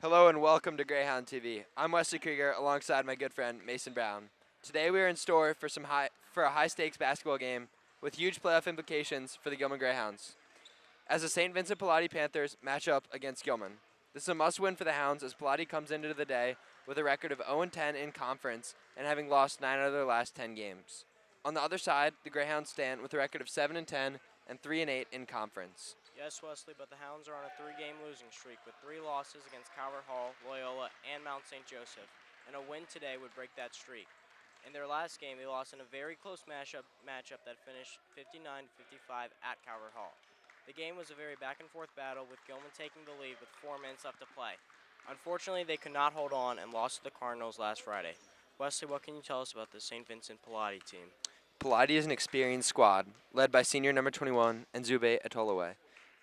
Hello and welcome to Greyhound TV. I'm Wesley Krieger alongside my good friend Mason Brown. Today we are in store for a high stakes basketball game with huge playoff implications for the Gilman Greyhounds. As the St. Vincent Pallotti Panthers match up against Gilman. This is a must-win for the Hounds as Pallotti comes into the day with a record of 0-10 in conference and having lost 9 out of their last 10 games. On the other side, the Greyhounds stand with a record of 7-10 and 3-8 in conference. Yes, Wesley, but the Hounds are on a 3-game losing streak with 3 losses against Calvert Hall, Loyola, and Mount St. Joseph, and a win today would break that streak. In their last game, they lost in a very close matchup that finished 59-55 at Calvert Hall. The game was a very back-and-forth battle with Gilman taking the lead with 4 minutes left to play. Unfortunately, they could not hold on and lost to the Cardinals last Friday. Wesley, what can you tell us about the St. Vincent Pallotti team? Pallotti is an experienced squad, led by senior number 21, Nzube Atolaway.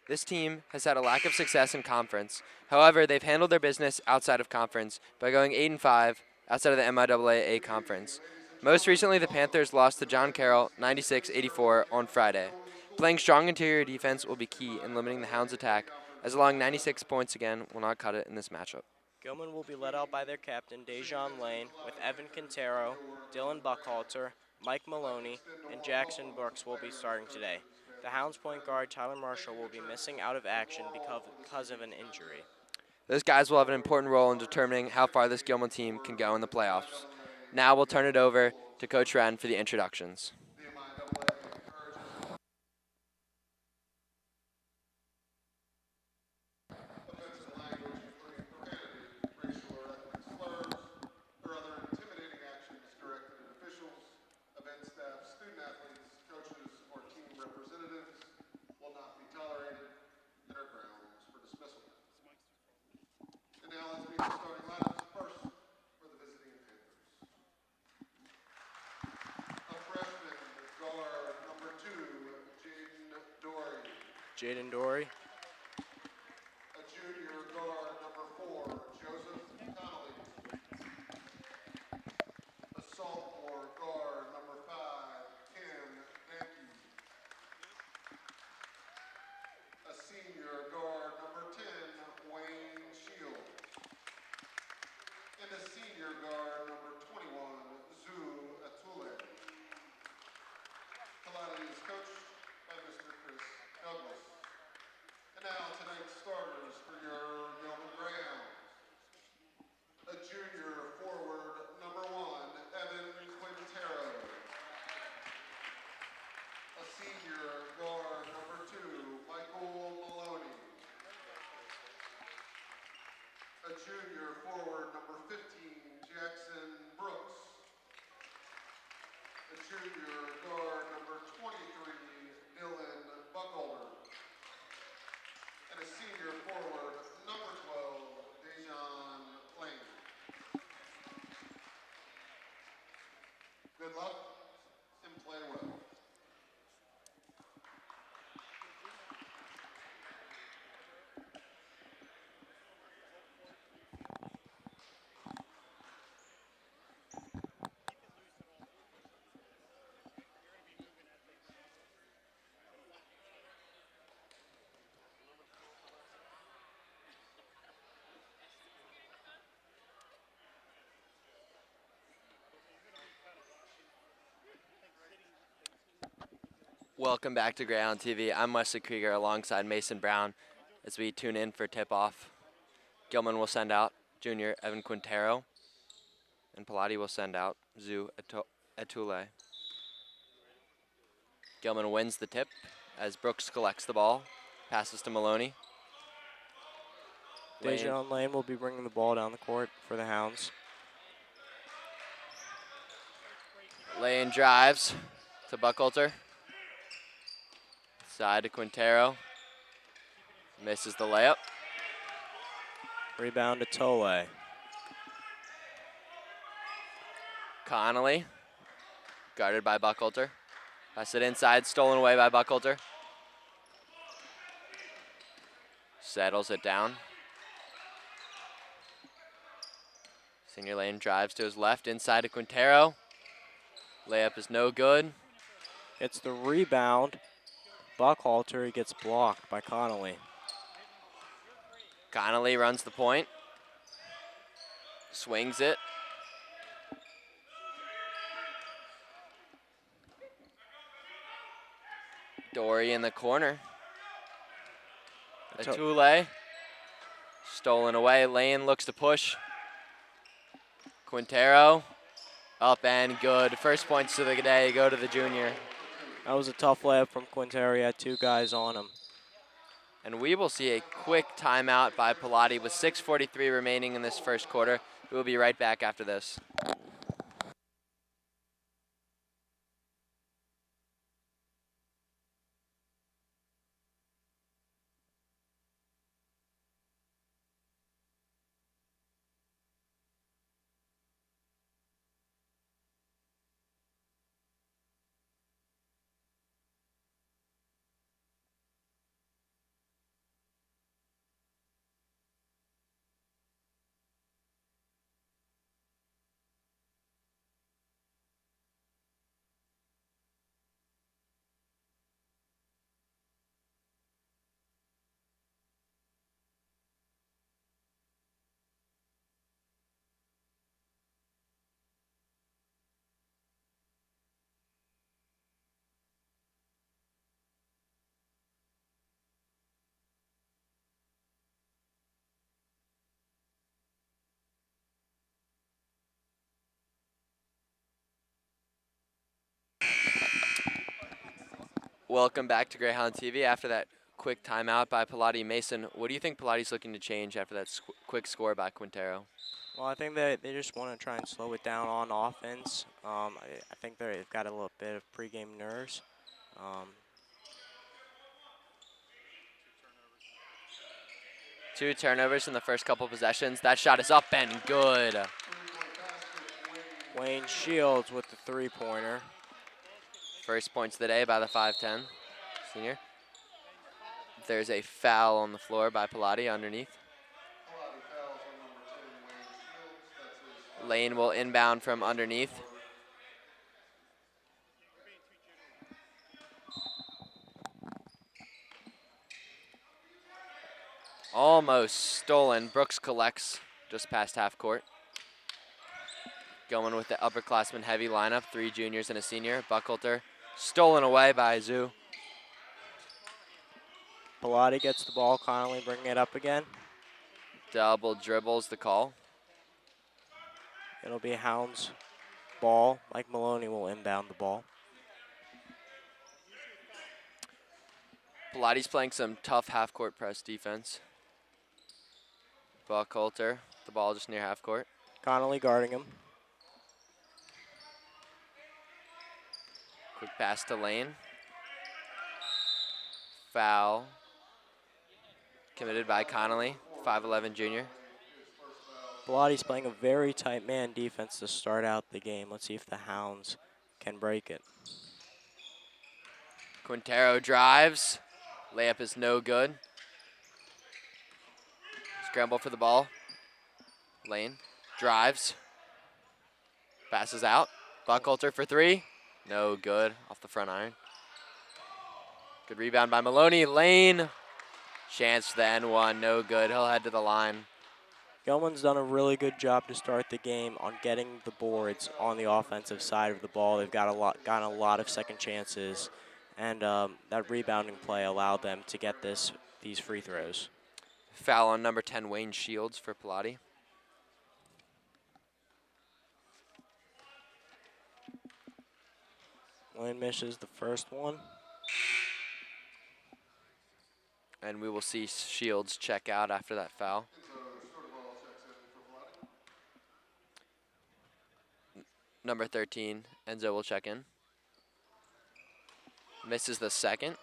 This team has had a lack of success in conference. However, they've handled their business outside of conference by going 8-5 outside of the MIAA conference. Most recently, the Panthers lost to John Carroll 96-84 on Friday. Playing strong interior defense will be key in limiting the Hounds' attack, as allowing 96 points again will not cut it in this matchup. Gilman will be led out by their captain, Dejan Lane, with Evan Quintero, Dylan Buckhalter, Mike Maloney, and Jackson Brooks will be starting today. The Hounds point guard, Tyler Marshall, will be missing out of action because of an injury. Those guys will have an important role in determining how far this Gilman team can go in the playoffs. Now we'll turn it over to Coach Wren for the introductions. Jaden Dory. A junior guard, number 4, Joseph Connolly. A sophomore guard, number 5, Ken Danke. A senior guard, number 10, Wayne Shield. And a senior guard, number 21, Zoo Atule. Pallotti is coached by Mr. Chris Douglas. And now tonight's starters for your Gilman Greyhounds. A junior forward, number 1, Evan Quintero. A senior guard, number 2, Michael Maloney. A junior forward, number 15, Jackson Brooks. A junior guard, number 23, Dylan Buckholder. And a senior forward, number 12, Dejan Lane. Good luck and play well. Welcome back to Greyhound TV. I'm Wesley Krieger alongside Mason Brown as we tune in for tip-off. Gilman will send out junior Evan Quintero, and Pallotti will send out Zoo Atule. Gilman wins the tip as Brooks collects the ball, passes to Maloney. Dejan Lane will be bringing the ball down the court for the Hounds. Lane drives to Buckhalter. Side to Quintero. Misses the layup. Rebound to Tole. Connolly, guarded by Buckhalter. Pass it inside, stolen away by Buckhalter. Settles it down. Senior Lane drives to his left, inside to Quintero. Layup is no good. It's the rebound. Buckhalter, he gets blocked by Connolly. Connolly runs the point. Swings it. Dory in the corner. Atule. Stolen away. Lane looks to push. Quintero. Up and good. First points to the day go to the junior. That was a tough layup from Quintero. He had 2 guys on him. And we will see a quick timeout by Pallotti with 6:43 remaining in this first quarter. We will be right back after this. Welcome back to Greyhound TV after that quick timeout by Pallotti. Mason, what do you think Pallotti's looking to change after that quick score by Quintero? Well, I think they just want to try and slow it down on offense. I think they've got a little bit of pregame nerves. Two turnovers in the first couple possessions. That shot is up and good. Wayne Shields with the 3-pointer. First points of the day by the 5'10" senior. There's a foul on the floor by Pallotti underneath. Lane will inbound from underneath. Almost stolen. Brooks collects just past half court. Going with the upperclassmen heavy lineup. 3 juniors and a senior. Buckhalter stolen away by Zoo. Pallotti gets the ball. Connolly bringing it up again. Double dribbles the call. It'll be Hounds ball. Mike Maloney will inbound the ball. Pallotti's playing some tough half-court press defense. Buckhalter, the ball just near half court. Connolly guarding him. Quick pass to Lane. Foul committed by Connolly, 5'11" junior. Pallotti's playing a very tight man defense to start out the game. Let's see if the Hounds can break it. Quintero drives. Layup is no good. Scramble for the ball. Lane drives. Passes out. Buckhalter for 3. No good. Off the front iron. Good rebound by Maloney. Lane. Chance for the N1. No good. He'll head to the line. Gilman's done a really good job to start the game on getting the boards on the offensive side of the ball. They've got gotten a lot of second chances, and that rebounding play allowed them to get these free throws. Foul on number 10, Wayne Shields for Pallotti. Wayne misses the first one. And we will see Shields check out after that foul. Number 13, Enzo will check in. Misses the second.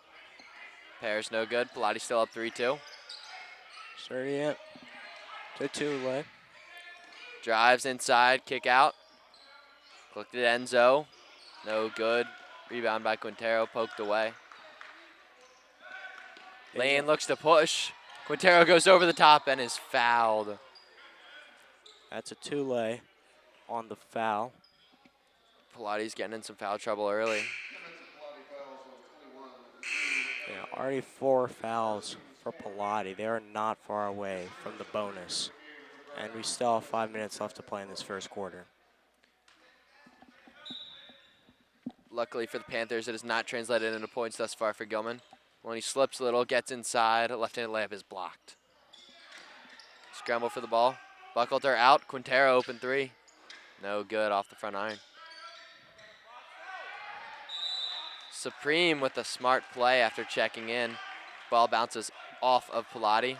Pair's no good. Pallotti still up 3-2. Sturdy it. To Tule. Drives inside, kick out. Looked at Enzo. No good. Rebound by Quintero, poked away. Lane looks to push. Quintero goes over the top and is fouled. That's a Tule on the foul. Pallotti's getting in some foul trouble early. Yeah, already 4 fouls for Pallotti. They are not far away from the bonus. And we still have 5 minutes left to play in this first quarter. Luckily for the Panthers, it has not translated into points thus far for Gilman. When he slips a little, gets inside, a left-handed layup is blocked. Scramble for the ball. Buckhalter out, Quintero open three. No good off the front iron. Supreme with a smart play after checking in. Ball bounces off of Pallotti.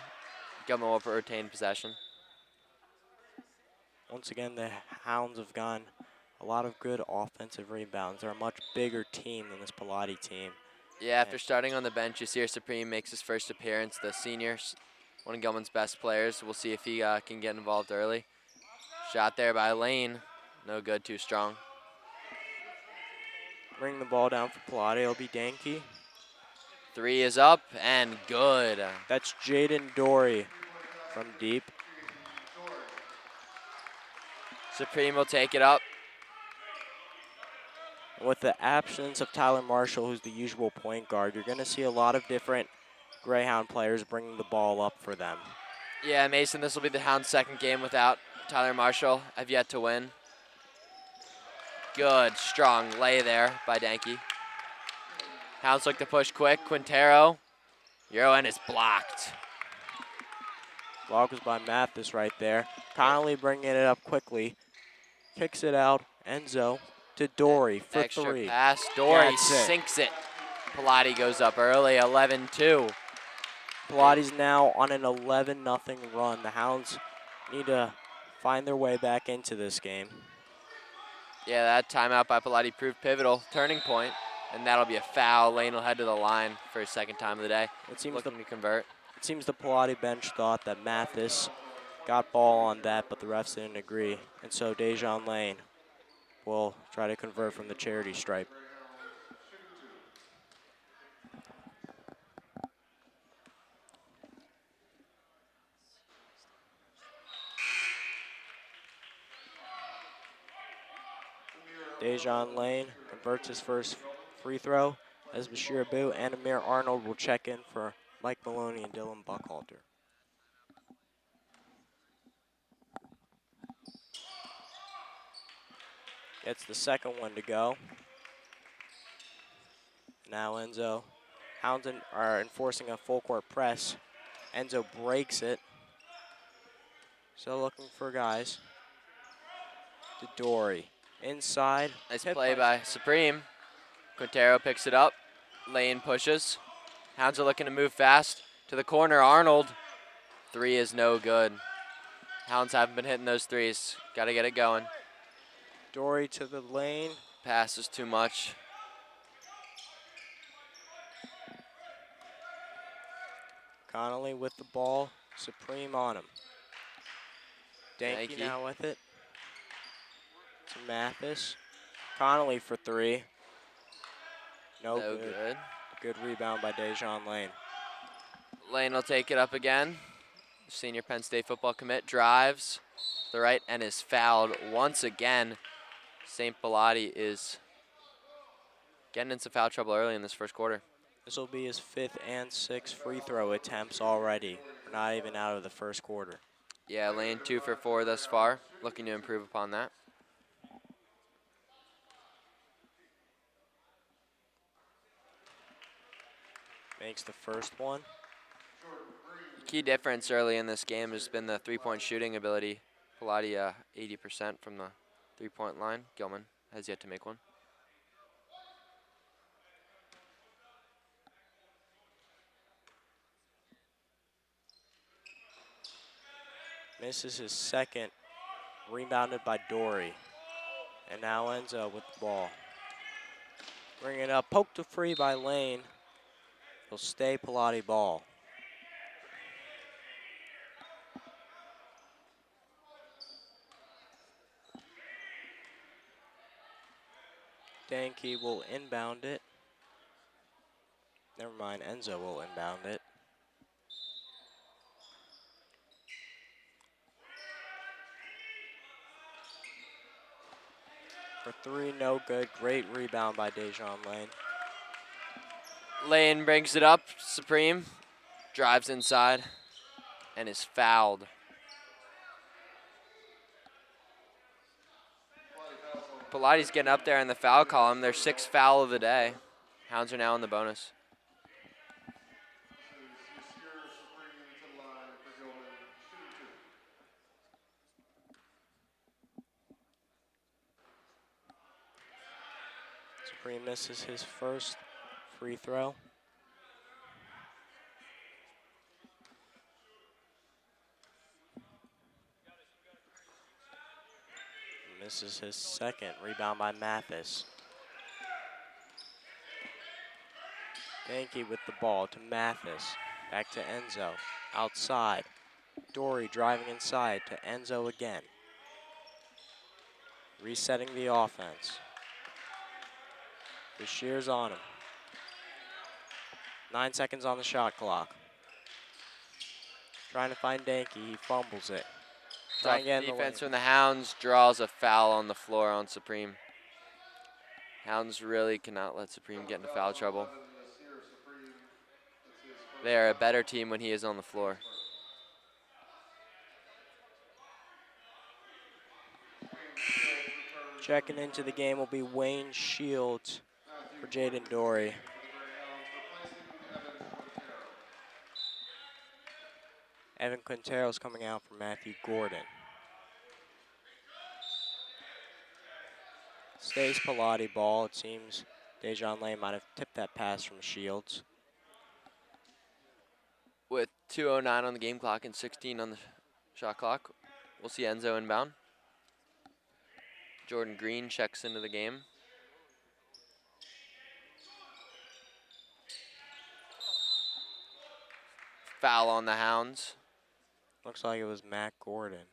Gilman will retain possession. Once again, the Hounds have gotten a lot of good offensive rebounds. They're a much bigger team than this Pallotti team. Yeah, after starting on the bench, Yasir Supreme makes his first appearance. The senior, one of Gilman's best players. We'll see if he can get involved early. Shot there by Lane. No good, too strong. Bring the ball down for Pallotti. It'll be Danke. Three is up and good. That's Jaden Dory from deep. Supreme will take it up. With the absence of Tyler Marshall, who's the usual point guard, you're going to see a lot of different Greyhound players bringing the ball up for them. Yeah, Mason, this will be the Hounds' second game without Tyler Marshall. I've yet to win. Good, strong lay there by Danke. Hounds look to push quick. Quintero. Euro end is blocked. Block was by Mathis right there. Connolly bringing it up quickly. Kicks it out. Enzo to Dory for Extra three. pass. Dory That's it. sinks it. Pallotti goes up early, 11-2. Pallotti's now on an 11-0 run. The Hounds need to find their way back into this game. Yeah, that timeout by Pallotti proved pivotal. Turning point, and that'll be a foul. Lane will head to the line for his second time of the day. It seems looking to convert. It seems the Pallotti bench thought that Mathis got ball on that, but the refs didn't agree. And so Dejan Lane will try to convert from the charity stripe. Dejan Lane converts his first free throw as Bashir Abu and Amir Arnold will check in for Mike Maloney and Dylan Buckhalter. Gets the second one to go. Now Enzo. Hounds are enforcing a full court press. Enzo breaks it. So looking for guys. To Dory. Inside. Nice play by Supreme. Quintero picks it up. Lane pushes. Hounds are looking to move fast. To the corner, Arnold. Three is no good. Hounds haven't been hitting those threes. Got to get it going. Dory to the lane. Pass is too much. Connolly with the ball. Supreme on him. Danke Danke. now with it. To Mathis. Connolly for three. No good. Good rebound by Dejan Lane. Lane will take it up again. Senior Penn State football commit drives to the right and is fouled once again. St. Pallotti is getting into foul trouble early in this first quarter. This will be his fifth and sixth free throw attempts already. We're not even out of the first quarter. Yeah, Lane 2 for 4 thus far. Looking to improve upon that. Makes the first one. Key difference early in this game has been the three-point shooting ability. Pallotti 80% from the three-point line. Gilman has yet to make one. Misses his second. Rebounded by Dory. And now Enzo with the ball. Bring it up. Poked to free by Lane. He'll stay Pallotti ball. Danke will inbound it. Never mind, Enzo will inbound it. For three, no good. Great rebound by Dejan Lane. Lane brings it up. Supreme drives inside and is fouled. Pallotti's getting up there in the foul column. Their 6th foul of the day. Hounds are now in the bonus. Supreme misses his first free throw. Misses his second. Rebound by Mathis. Danke with the ball to Mathis. Back to Enzo. Outside. Dory driving inside to Enzo again. Resetting the offense. Bashir's on him. 9 seconds on the shot clock. Trying to find Danke. He fumbles it. Tough defense from the Hounds. Draws a foul on the floor on Supreme. Hounds really cannot let Supreme get into foul trouble. They are a better team when he is on the floor. Checking into the game will be Wayne Shields for Jaden Dory. Evan Quintero's coming out for Matthew Gordon. Stays Pallotti ball. It seems Dejon Lane might have tipped that pass from Shields. With 2:09 on the game clock and 16 on the shot clock, we'll see Enzo inbound. Jordan Green checks into the game. Foul on the Hounds. Looks like it was Matt Gordon.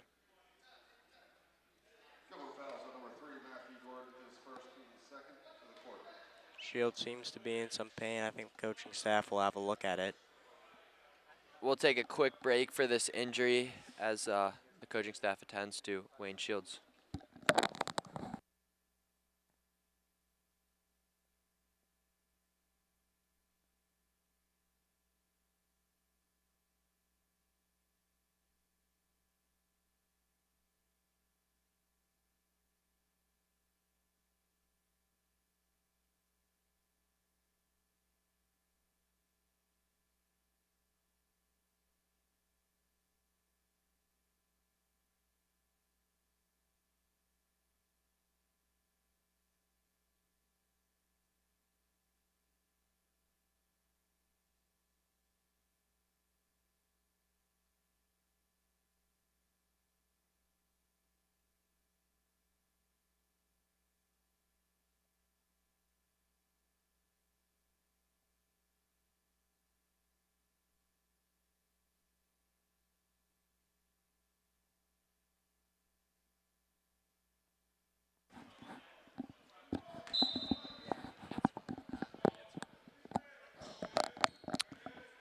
Shields seems to be in some pain. I think the coaching staff will have a look at it. We'll take a quick break for this injury as the coaching staff attends to Wayne Shields.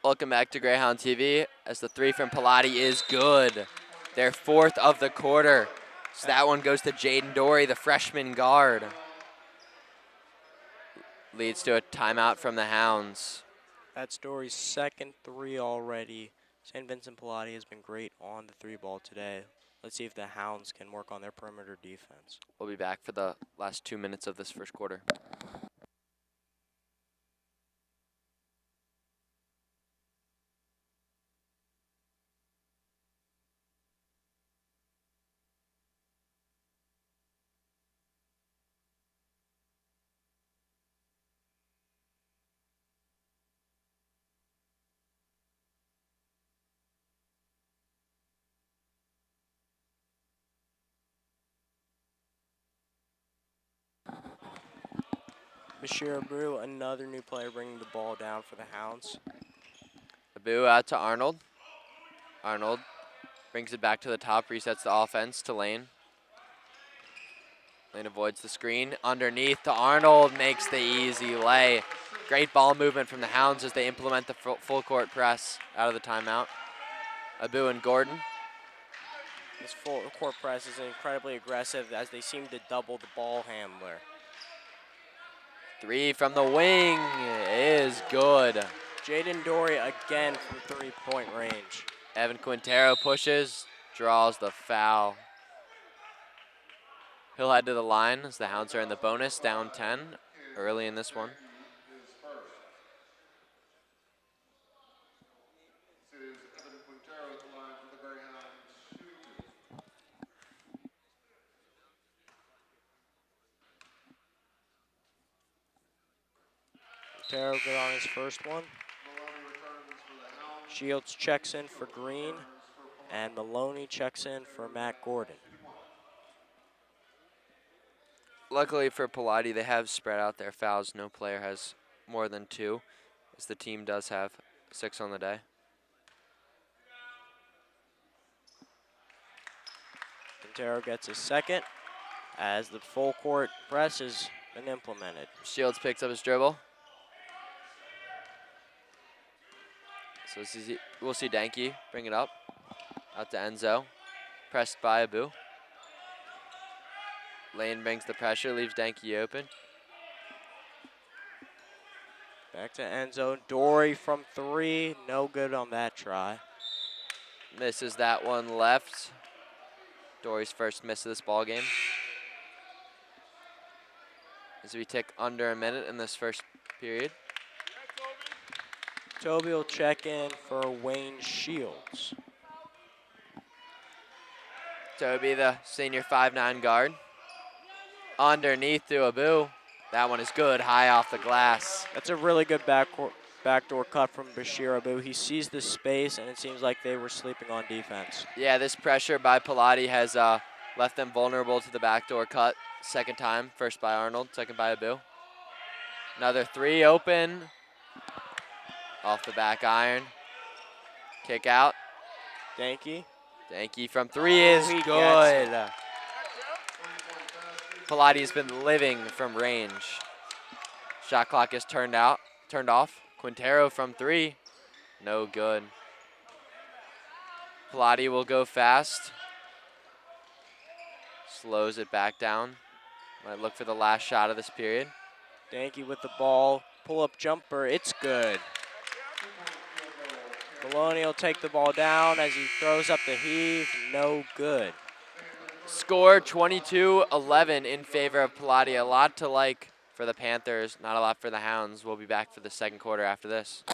Welcome back to Greyhound TV as the 3 from Pallotti is good. Their 4th of the quarter. So that one goes to Jaden Dory, the freshman guard. Leads to a timeout from the Hounds. That's Dory's second 3 already. St. Vincent Pallotti has been great on the 3 ball today. Let's see if the Hounds can work on their perimeter defense. We'll be back for the last 2 minutes of this first quarter. Bashir Abreu, another new player bringing the ball down for the Hounds. Abu out to Arnold. Arnold brings it back to the top, resets the offense to Lane. Lane avoids the screen. Underneath to Arnold, makes the easy lay. Great ball movement from the Hounds as they implement the full court press out of the timeout. Abu and Gordon. This full court press is incredibly aggressive as they seem to double the ball handler. 3 from the wing is good. Jaden Dory again from 3-point range. Evan Quintero pushes, draws the foul. He'll head to the line as the Hounds are in the bonus, down 10 early in this one. Is first. This is Evan Quintero at the line for the Greyhounds, shooting two. Quintero good on his first one. Maloney returns for the Hounds. Shields checks in for Green, and Maloney checks in for Matt Gordon. Luckily for Pallotti, they have spread out their fouls. No player has more than 2, as the team does have 6 on the day. Quintero gets his second as the full court press has been implemented. Shields picks up his dribble. So we'll see Danke bring it up. Out to Enzo. Pressed by Abu. Lane brings the pressure, leaves Danke open. Back to Enzo. Dory from 3. No good on that try. Misses that one left. Dory's first miss of this ball game. As we tick under a minute in this first period. Toby will check in for Wayne Shields. Toby, the senior 5'9" guard. Underneath to Abu. That one is good, high off the glass. That's a really good backdoor cut from Bashir Abu. He sees the space, and it seems like they were sleeping on defense. Yeah, this pressure by Pallotti has left them vulnerable to the backdoor cut. Second time, first by Arnold, second by Abu. Another 3 open. Off the back iron. Kick out. Danke. Danke from 3 is he good. gets Pallotti has been living from range. Shot clock is turned off. Quintero from 3, no good. Pallotti will go fast. Slows it back down. Might look for the last shot of this period. Danke with the ball. Pull-up jumper. It's good. Maloney will take the ball down as he throws up the heave. No good. Score 22-11 in favor of Pallotti. A lot to like for the Panthers, not a lot for the Hounds. We'll be back for the second quarter after this.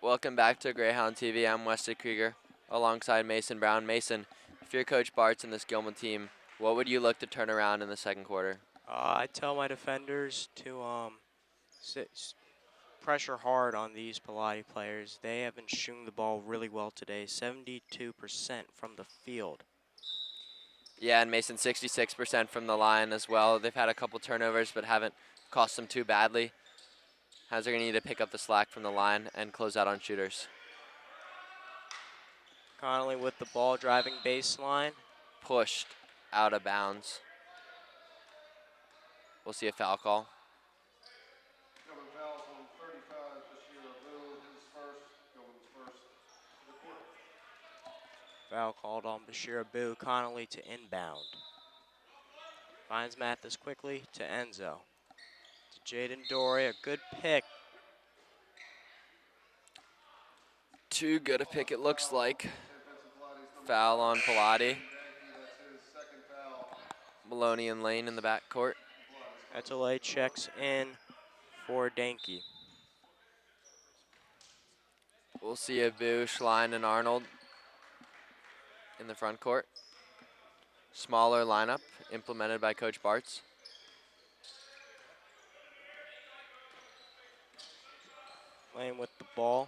Welcome back to Greyhound TV. I'm Wesley Krieger alongside Mason Brown. Mason, if you're Coach Bartz in this Gilman team, what would you look to turn around in the second quarter? I tell my defenders to pressure hard on these Pallotti players. They have been shooting the ball really well today, 72% from the field. Yeah, and Mason 66% from the line as well. They've had a couple turnovers but haven't cost them too badly. Hounds are going to need to pick up the slack from the line and close out on shooters. Connolly with the ball driving baseline. Pushed out of bounds. We'll see a foul call. Gilman fouls on 35, Bashir Abu, his first, Gilman's first to the court. Foul called on Bashir Abu. Connolly to inbound. Finds Mathis quickly to Enzo. To Jaden Dory, a good pick. Too good a pick it looks like. Foul on Pallotti. Maloney and Lane in the backcourt. Etele checks in for Danke. We'll see Abu, Schlein, and Arnold in the front court. Smaller lineup implemented by Coach Bartz. Lane with the ball.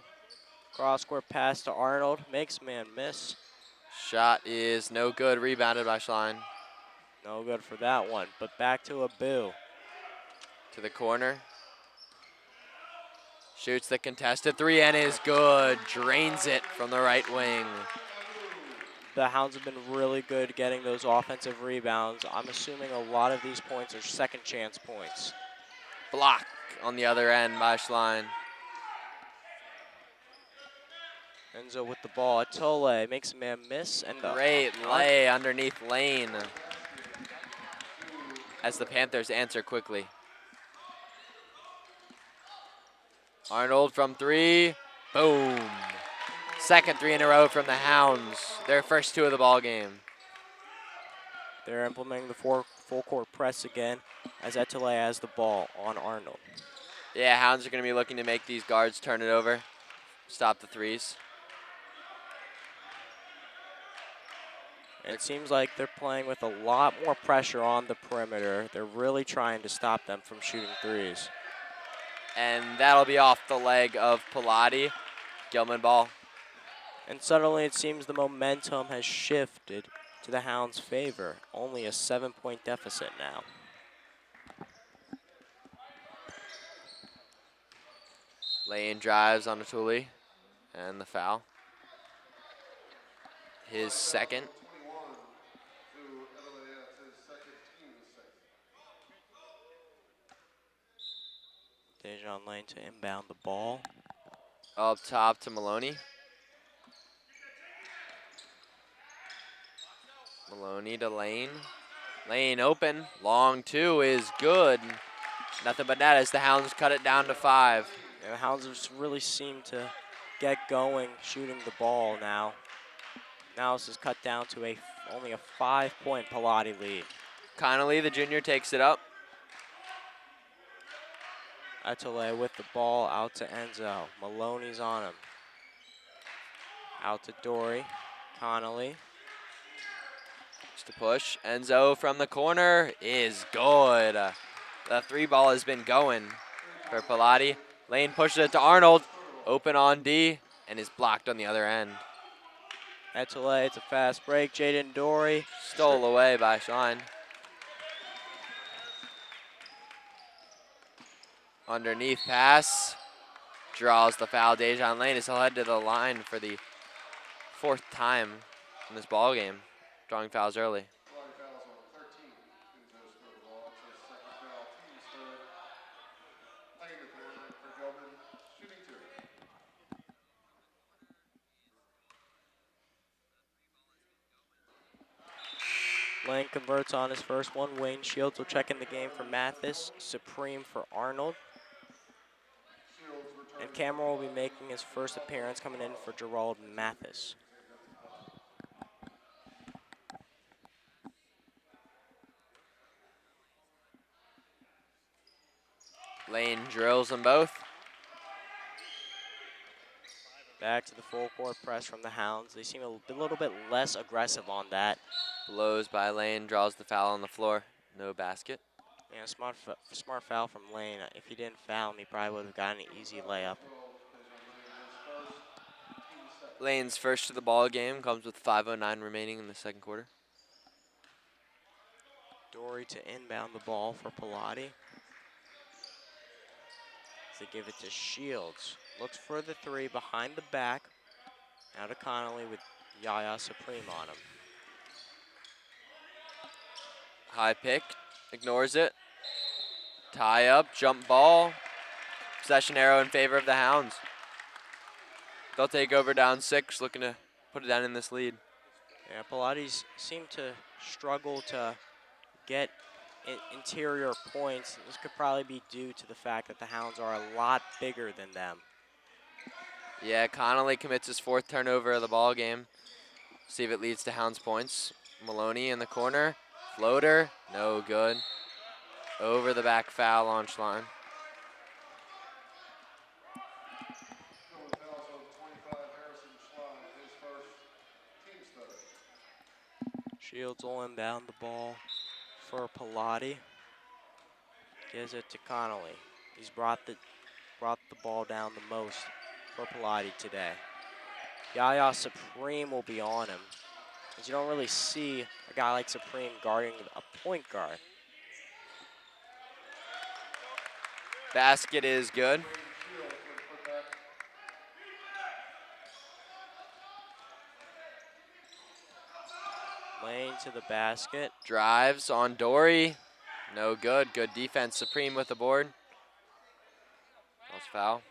Cross-court pass to Arnold. Makes man miss. Shot is no good, rebounded by Schlein. No good for that one, but back to Abu. To the corner. Shoots the contested three and is good. Drains it from the right wing. The Hounds have been really good getting those offensive rebounds. I'm assuming a lot of these points are second chance points. Block on the other end by Schlein. Enzo with the ball. Atole makes a man miss. And Great lay underneath Lane as the Panthers answer quickly. Arnold from three. Boom. Second three in a row from the Hounds. Their first two of the ball game. They're implementing the full court press again as Atole has the ball on Arnold. Yeah, Hounds are going to be looking to make these guards turn it over. Stop the threes. It seems like they're playing with a lot more pressure on the perimeter. They're really trying to stop them from shooting threes. And that'll be off the leg of Pallotti. Gilman ball. And suddenly it seems the momentum has shifted to the Hounds' favor. Only a 7-point deficit now. Lane drives on Atuli and the foul. His second. Dejan Lane to inbound the ball. Up top to Maloney. Maloney to Lane. Lane open. Long two is good. Nothing but net as the Hounds cut it down to 5. Yeah, the Hounds just really seem to get going shooting the ball now. Now this is cut down to only a 5-point Pallotti lead. Connolly, the junior, takes it up. Atole with the ball out to Enzo. Maloney's on him. Out to Dory. Connolly. Just a push. Enzo from the corner is good. The three ball has been going for Pallotti. Lane pushes it to Arnold. Open on D and is blocked on the other end. Atole, it's a fast break. Jaden Dory. Stole away by Schlein. Underneath pass. Draws the foul. Dejan Lane is head to the line for the 4th time in this ball game. Drawing fouls early. Drawing fouls on 13. Enzo's third ball. It's his second foul. Team's third. Lane at the line for Gilman. Shooting 2. Lane converts on his first one. Wayne Shields will check in the game for Mathis. Supreme for Arnold. And Cameron will be making his first appearance, coming in for Gerald Mathis. Lane drills them both. Back to the full court press from the Hounds. They seem a little bit less aggressive on that. Blows by Lane, draws the foul on the floor. No basket. Yeah, smart foul from Lane. If he didn't foul him, he probably would have gotten an easy layup. Lane's first to the ball game comes with 5:09 remaining in the second quarter. Dory to inbound the ball for Pallotti. They give it to Shields. Looks for the three behind the back. Now to Connolly with Yaya Supreme on him. High pick, ignores it. Tie up, jump ball. Possession arrow in favor of the Hounds. They'll take over down 6, looking to put it down in this lead. Yeah, Pilates seem to struggle to get interior points. This could probably be due to the fact that the Hounds are a lot bigger than them. Yeah, Connolly commits his 4th turnover of the ball game. See if it leads to Hounds points. Maloney in the corner. Floater, no good. Over the back foul on Schlein. Drawing fouls on 25. Harrison Schlein, his first. Team's third. Shields will inbound the ball for Pallotti. Gives it to Connolly. He's brought the ball down the most for Pallotti today. Yaya Supreme will be on him, because you don't really see a guy like Supreme guarding a point guard. Basket is good. Lane to the basket. Drives on Dory. No good. Good defense. Supreme with the board. That's foul.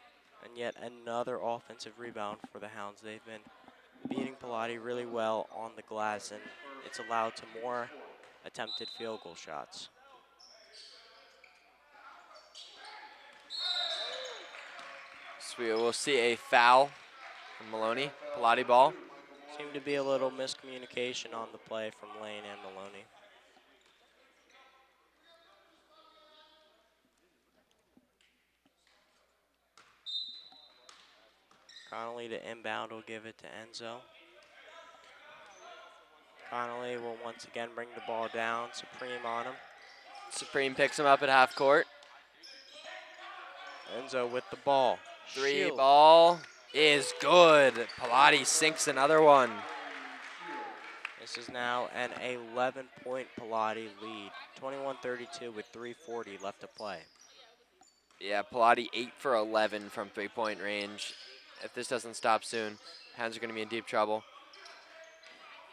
And yet another offensive rebound for the Hounds. They've been beating Pallotti really well on the glass, and it's allowed to more attempted field goal shots. So we will see a foul from Maloney. Pallotti ball. Seemed to be a little miscommunication on the play from Lane and Maloney. Connolly to inbound will give it to Enzo. Connolly will once again bring the ball down. Supreme on him. Supreme picks him up at half court. Enzo with the ball. Three Shield. ball is good. Pallotti sinks another one. This is now an 11-point Pallotti lead. 21-32 with 3:40 left to play. Yeah, Pallotti 8 for 11 from three-point range. If this doesn't stop soon, Hounds are going to be in deep trouble.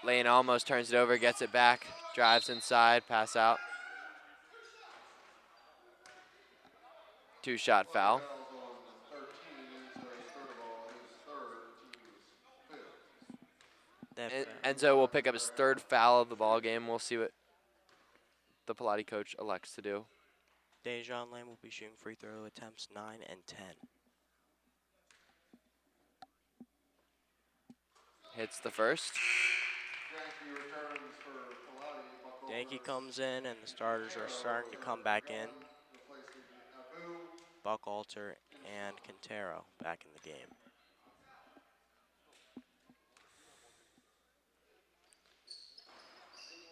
Lane almost turns it over, gets it back, drives inside, pass out. Two-shot foul. Enzo will pick up his third foul of the ball game. We'll see what the Pallotti coach elects to do. Dejan Lane will be shooting free throw attempts 9 and 10. Hits the first. Yankee comes in, and the starters are starting to come back in. Buckalter and Quintero back in the game.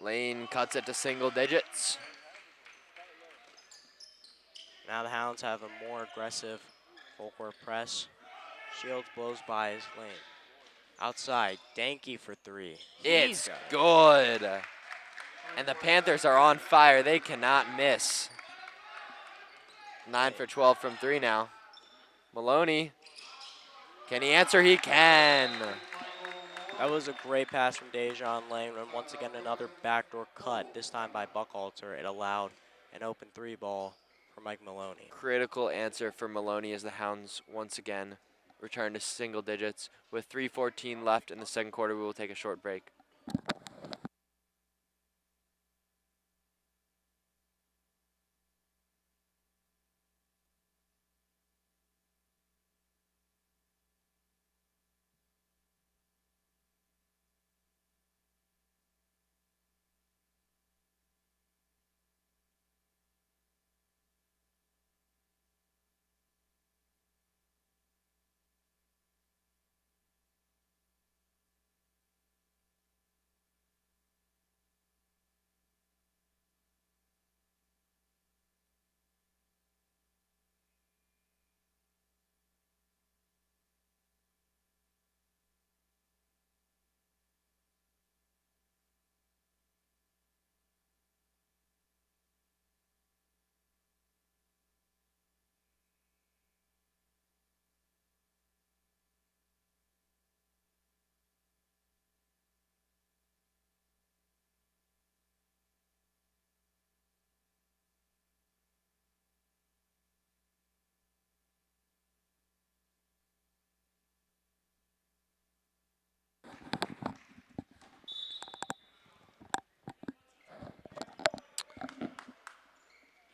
Lane cuts it to single digits. Now the Hounds have a more aggressive full court press. Shields blows by his lane. Outside, Danke for three. It's good. And the Panthers are on fire. They cannot miss. 9 for 12 from three now. Maloney, can he answer? He can. That was a great pass from Dejan Lane, and once again another backdoor cut, this time by Buckalter. It allowed an open three ball for Mike Maloney. Critical answer for Maloney as the Hounds once again return to single digits. With 3:14 left in the second quarter, we will take a short break.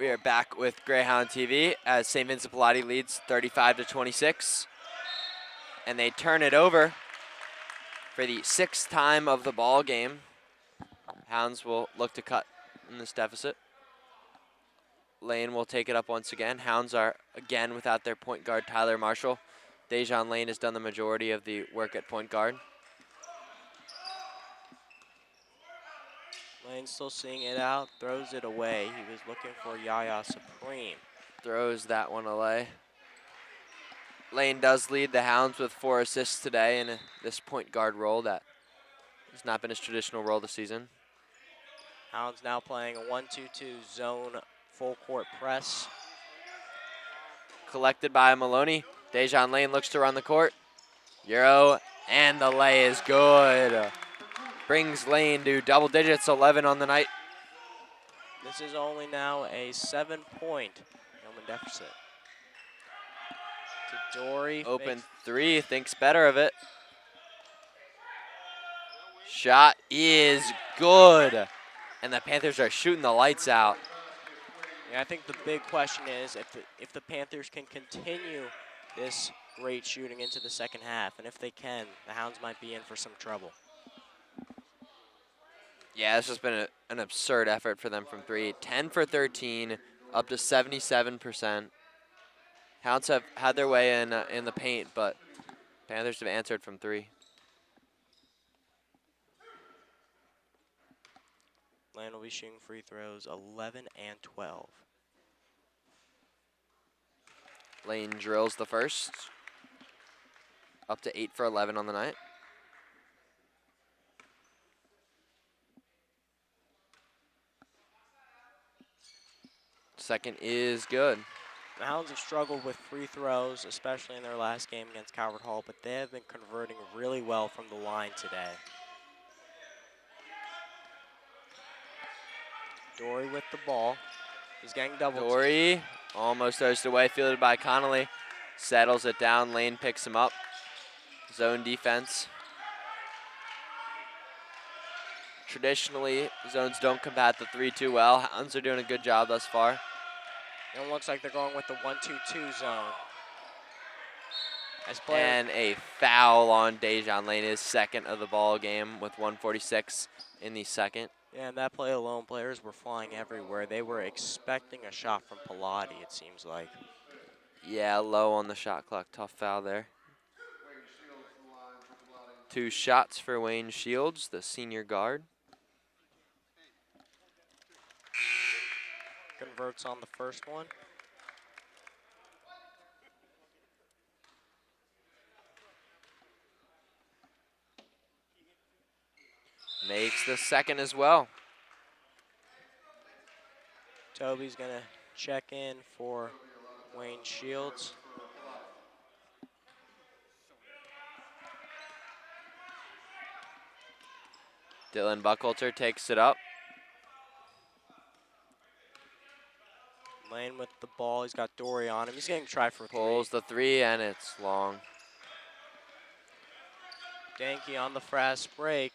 We are back with Greyhound TV as St. Vincent Pallotti leads 35-26. And they turn it over for the sixth time of the ball game. Hounds will look to cut in this deficit. Lane will take it up once again. Hounds are again without their point guard, Tyler Marshall. Dejan Lane has done the majority of the work at point guard. Lane still seeing it out, throws it away. He was looking for Yaya Supreme. Throws that one away. Lane does lead the Hounds with 4 assists today in this point guard role that has not been his traditional role this season. Hounds now playing a 1-2-2 zone full court press. Collected by Maloney. Dejan Lane looks to run the court. Euro, and the lay is good. Brings Lane to double digits, 11 on the night. This is only now a 7-point Yeoman deficit. To Dory. Open 3, thinks better of it. Shot is good. And the Panthers are shooting the lights out. Yeah, I think the big question is if the Panthers can continue this great shooting into the second half, and if they can, the Hounds might be in for some trouble. Yeah, it's just been an absurd effort for them from 3. 10 for 13, up to 77%. Hounds have had their way in the paint, but Panthers have answered from 3. Lane will be shooting free throws 11 and 12. Lane drills the first. Up to 8 for 11 on the night. Second is good. The Hounds have struggled with free throws, especially in their last game against Calvert Hall, but they have been converting really well from the line today. Dory with the ball. He's getting double teamed. Dory almost throws it away, fielded by Connolly. Settles it down, Lane picks him up. Zone defense. Traditionally, zones don't combat the 3 too well. Hounds are doing a good job thus far. It looks like they're going with the 1-2-2 zone. And a foul on Dejan Lane, his second of the ball game with 1:46 in the second. Yeah, and that play alone, players were flying everywhere. They were expecting a shot from Pallotti, it seems like. Yeah, low on the shot clock. Tough foul there. 2 shots for Wayne Shields, the senior guard. Converts on the first one. Makes the second as well. Toby's gonna check in for Wayne Shields. Dylan Buckhalter takes it up. Lane with the ball. He's got Dory on him. He's getting tried for 3. Pulls the 3, and it's long. Danke on the fast break.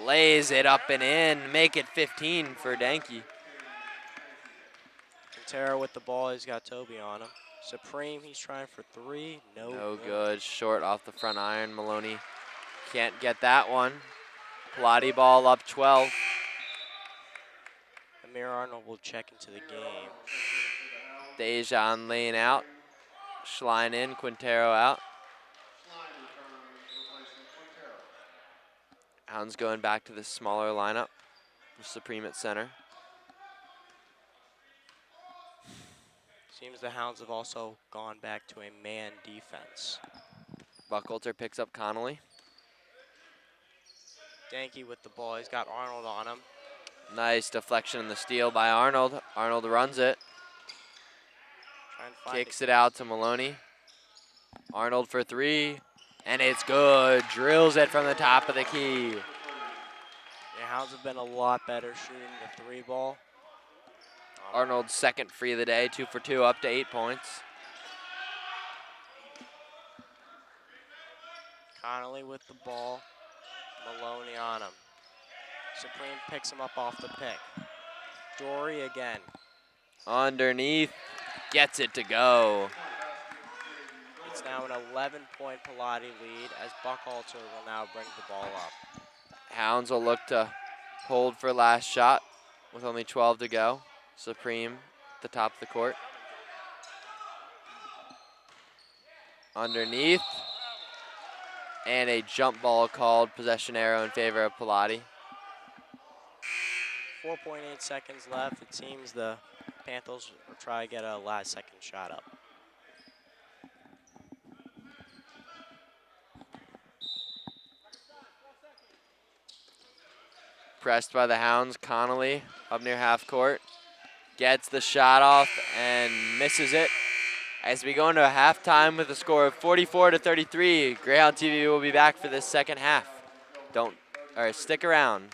Lays it up and in. Make it 15 for Danke. Quintero with the ball. He's got Toby on him. Supreme, he's trying for 3. No good. Short off the front iron. Maloney can't get that one. Pallotti ball up 12. Amir Arnold will check into the game. Dejan Lane out. Schlein in. Quintero out. Hounds going back to the smaller lineup. Supreme at center. Seems the Hounds have also gone back to a man defense. Buckhalter picks up Connolly. Danke with the ball. He's got Arnold on him. Nice deflection in the steal by Arnold. Arnold runs it. Kicks it out to Maloney. Arnold for 3. And it's good. Drills it from the top of the key. Yeah, Hounds have been a lot better shooting the 3 ball. Arnold's second free of the day. 2 for 2, up to 8 points. Connolly with the ball. Maloney on him. Supreme picks him up off the pick. Dory again. Underneath. Gets it to go. It's now an 11-point Pallotti lead as Buckhalter will now bring the ball up. Hounds will look to hold for last shot with only 12 to go. Supreme at the top of the court. Underneath. And a jump ball called, possession arrow in favor of Pallotti. 4.8 seconds left. It seems the Panthers will try to get a last second shot up. Pressed by the Hounds, Connolly up near half court. Gets the shot off and misses it. As we go into a halftime with a score of 44-33, Greyhound TV will be back for this second half. Stick around.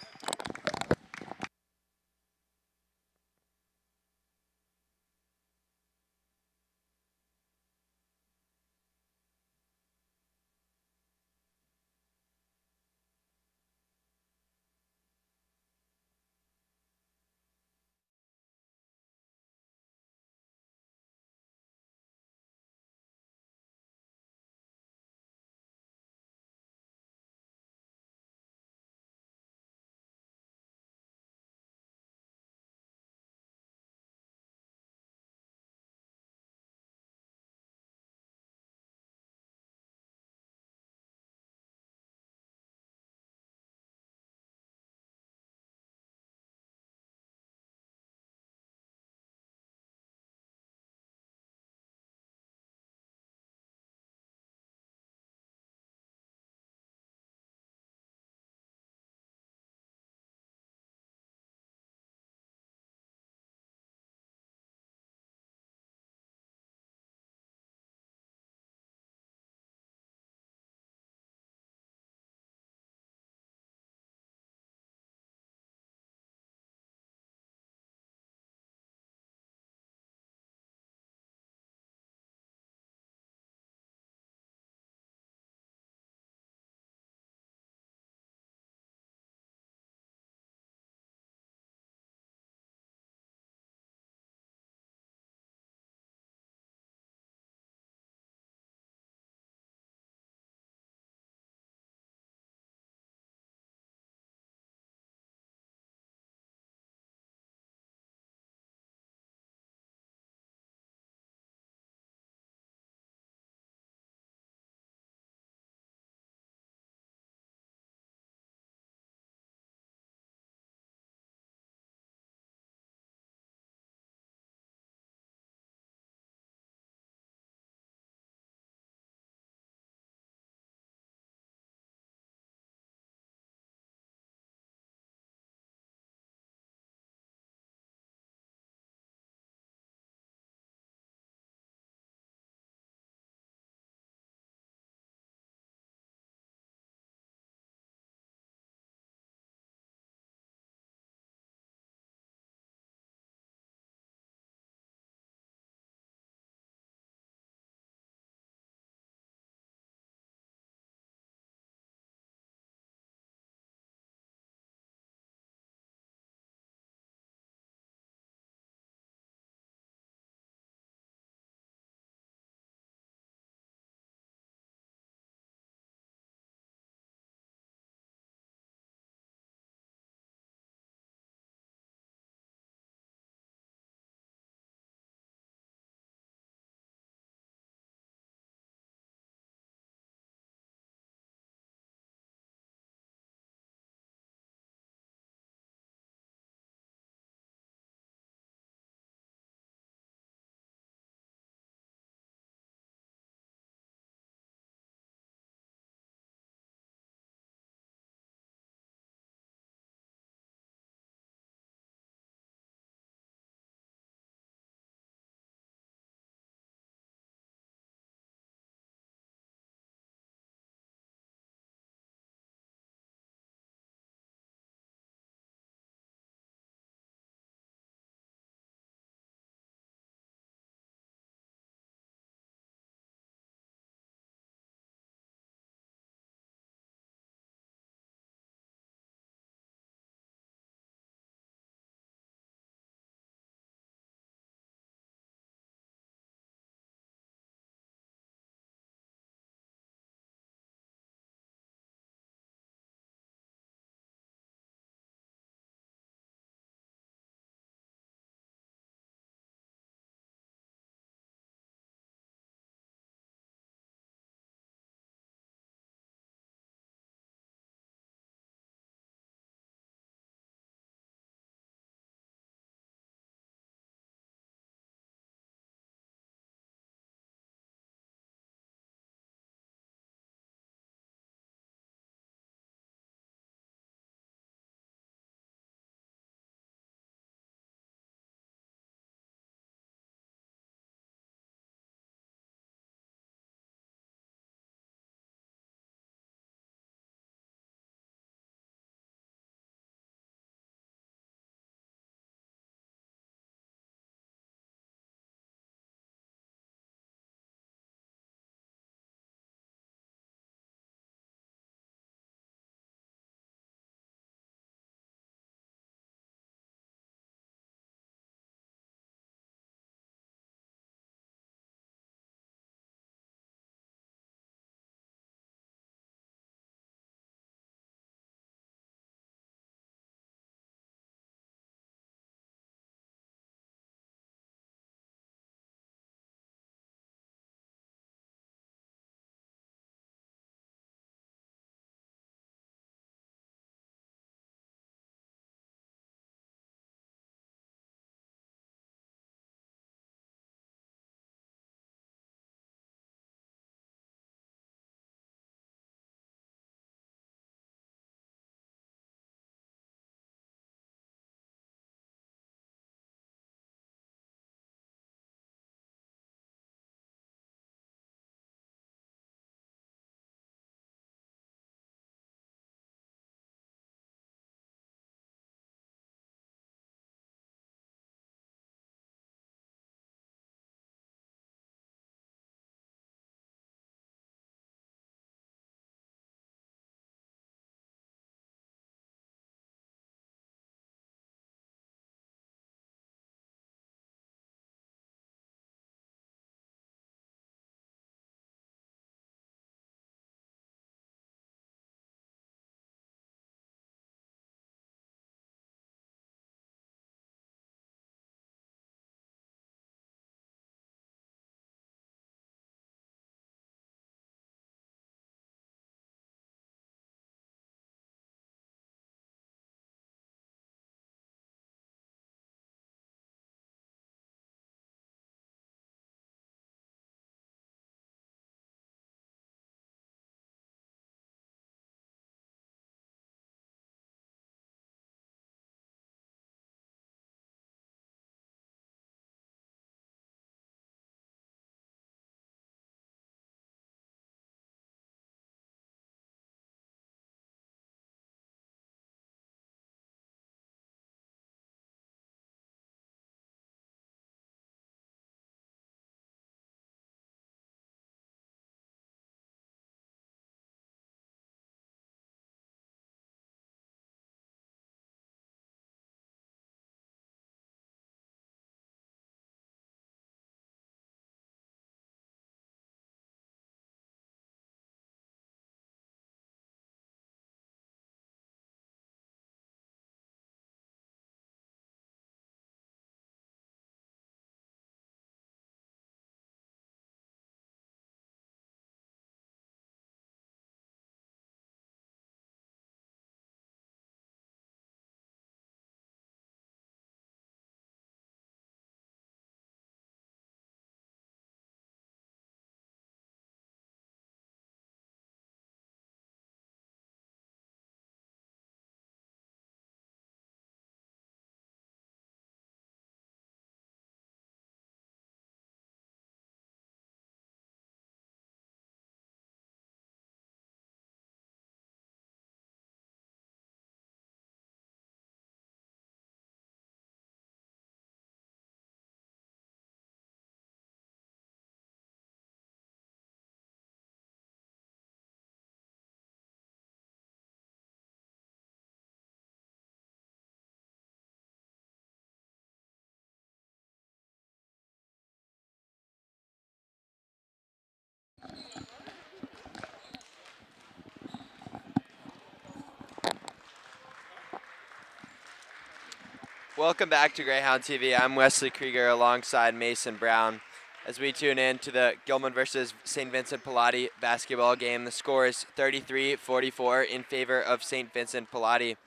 Welcome back to Greyhound TV. I'm Wesley Krieger alongside Mason Brown as we tune in to the Gilman versus St. Vincent Pallotti basketball game. The score is 33-44 in favor of St. Vincent Pallotti.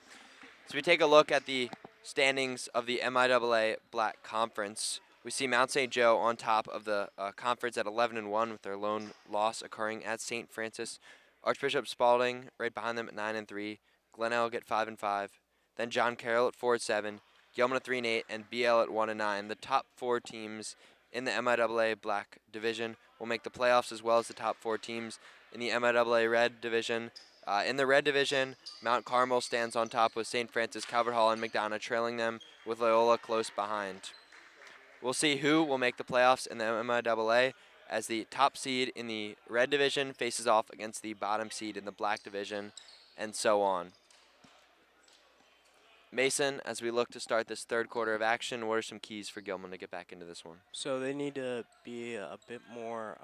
As we take a look at the standings of the MIAA Black Conference, we see Mount St. Joe on top of the conference at 11-1 with their lone loss occurring at St. Francis. Archbishop Spalding right behind them at 9-3. Glen Elg at 5-5. Then John Carroll at 4-7. Gilman at 3-8, and BL at 1-9. The top 4 teams in the MIAA Black Division will make the playoffs, as well as the top 4 teams in the MIAA Red Division. In the Red Division, Mount Carmel stands on top with St. Francis, Calvert Hall, and McDonough trailing them, with Loyola close behind. We'll see who will make the playoffs in the MIAA as the top seed in the Red Division faces off against the bottom seed in the Black Division, and so on. Mason, as we look to start this third quarter of action, what are some keys for Gilman to get back into this one? So they need to be a bit more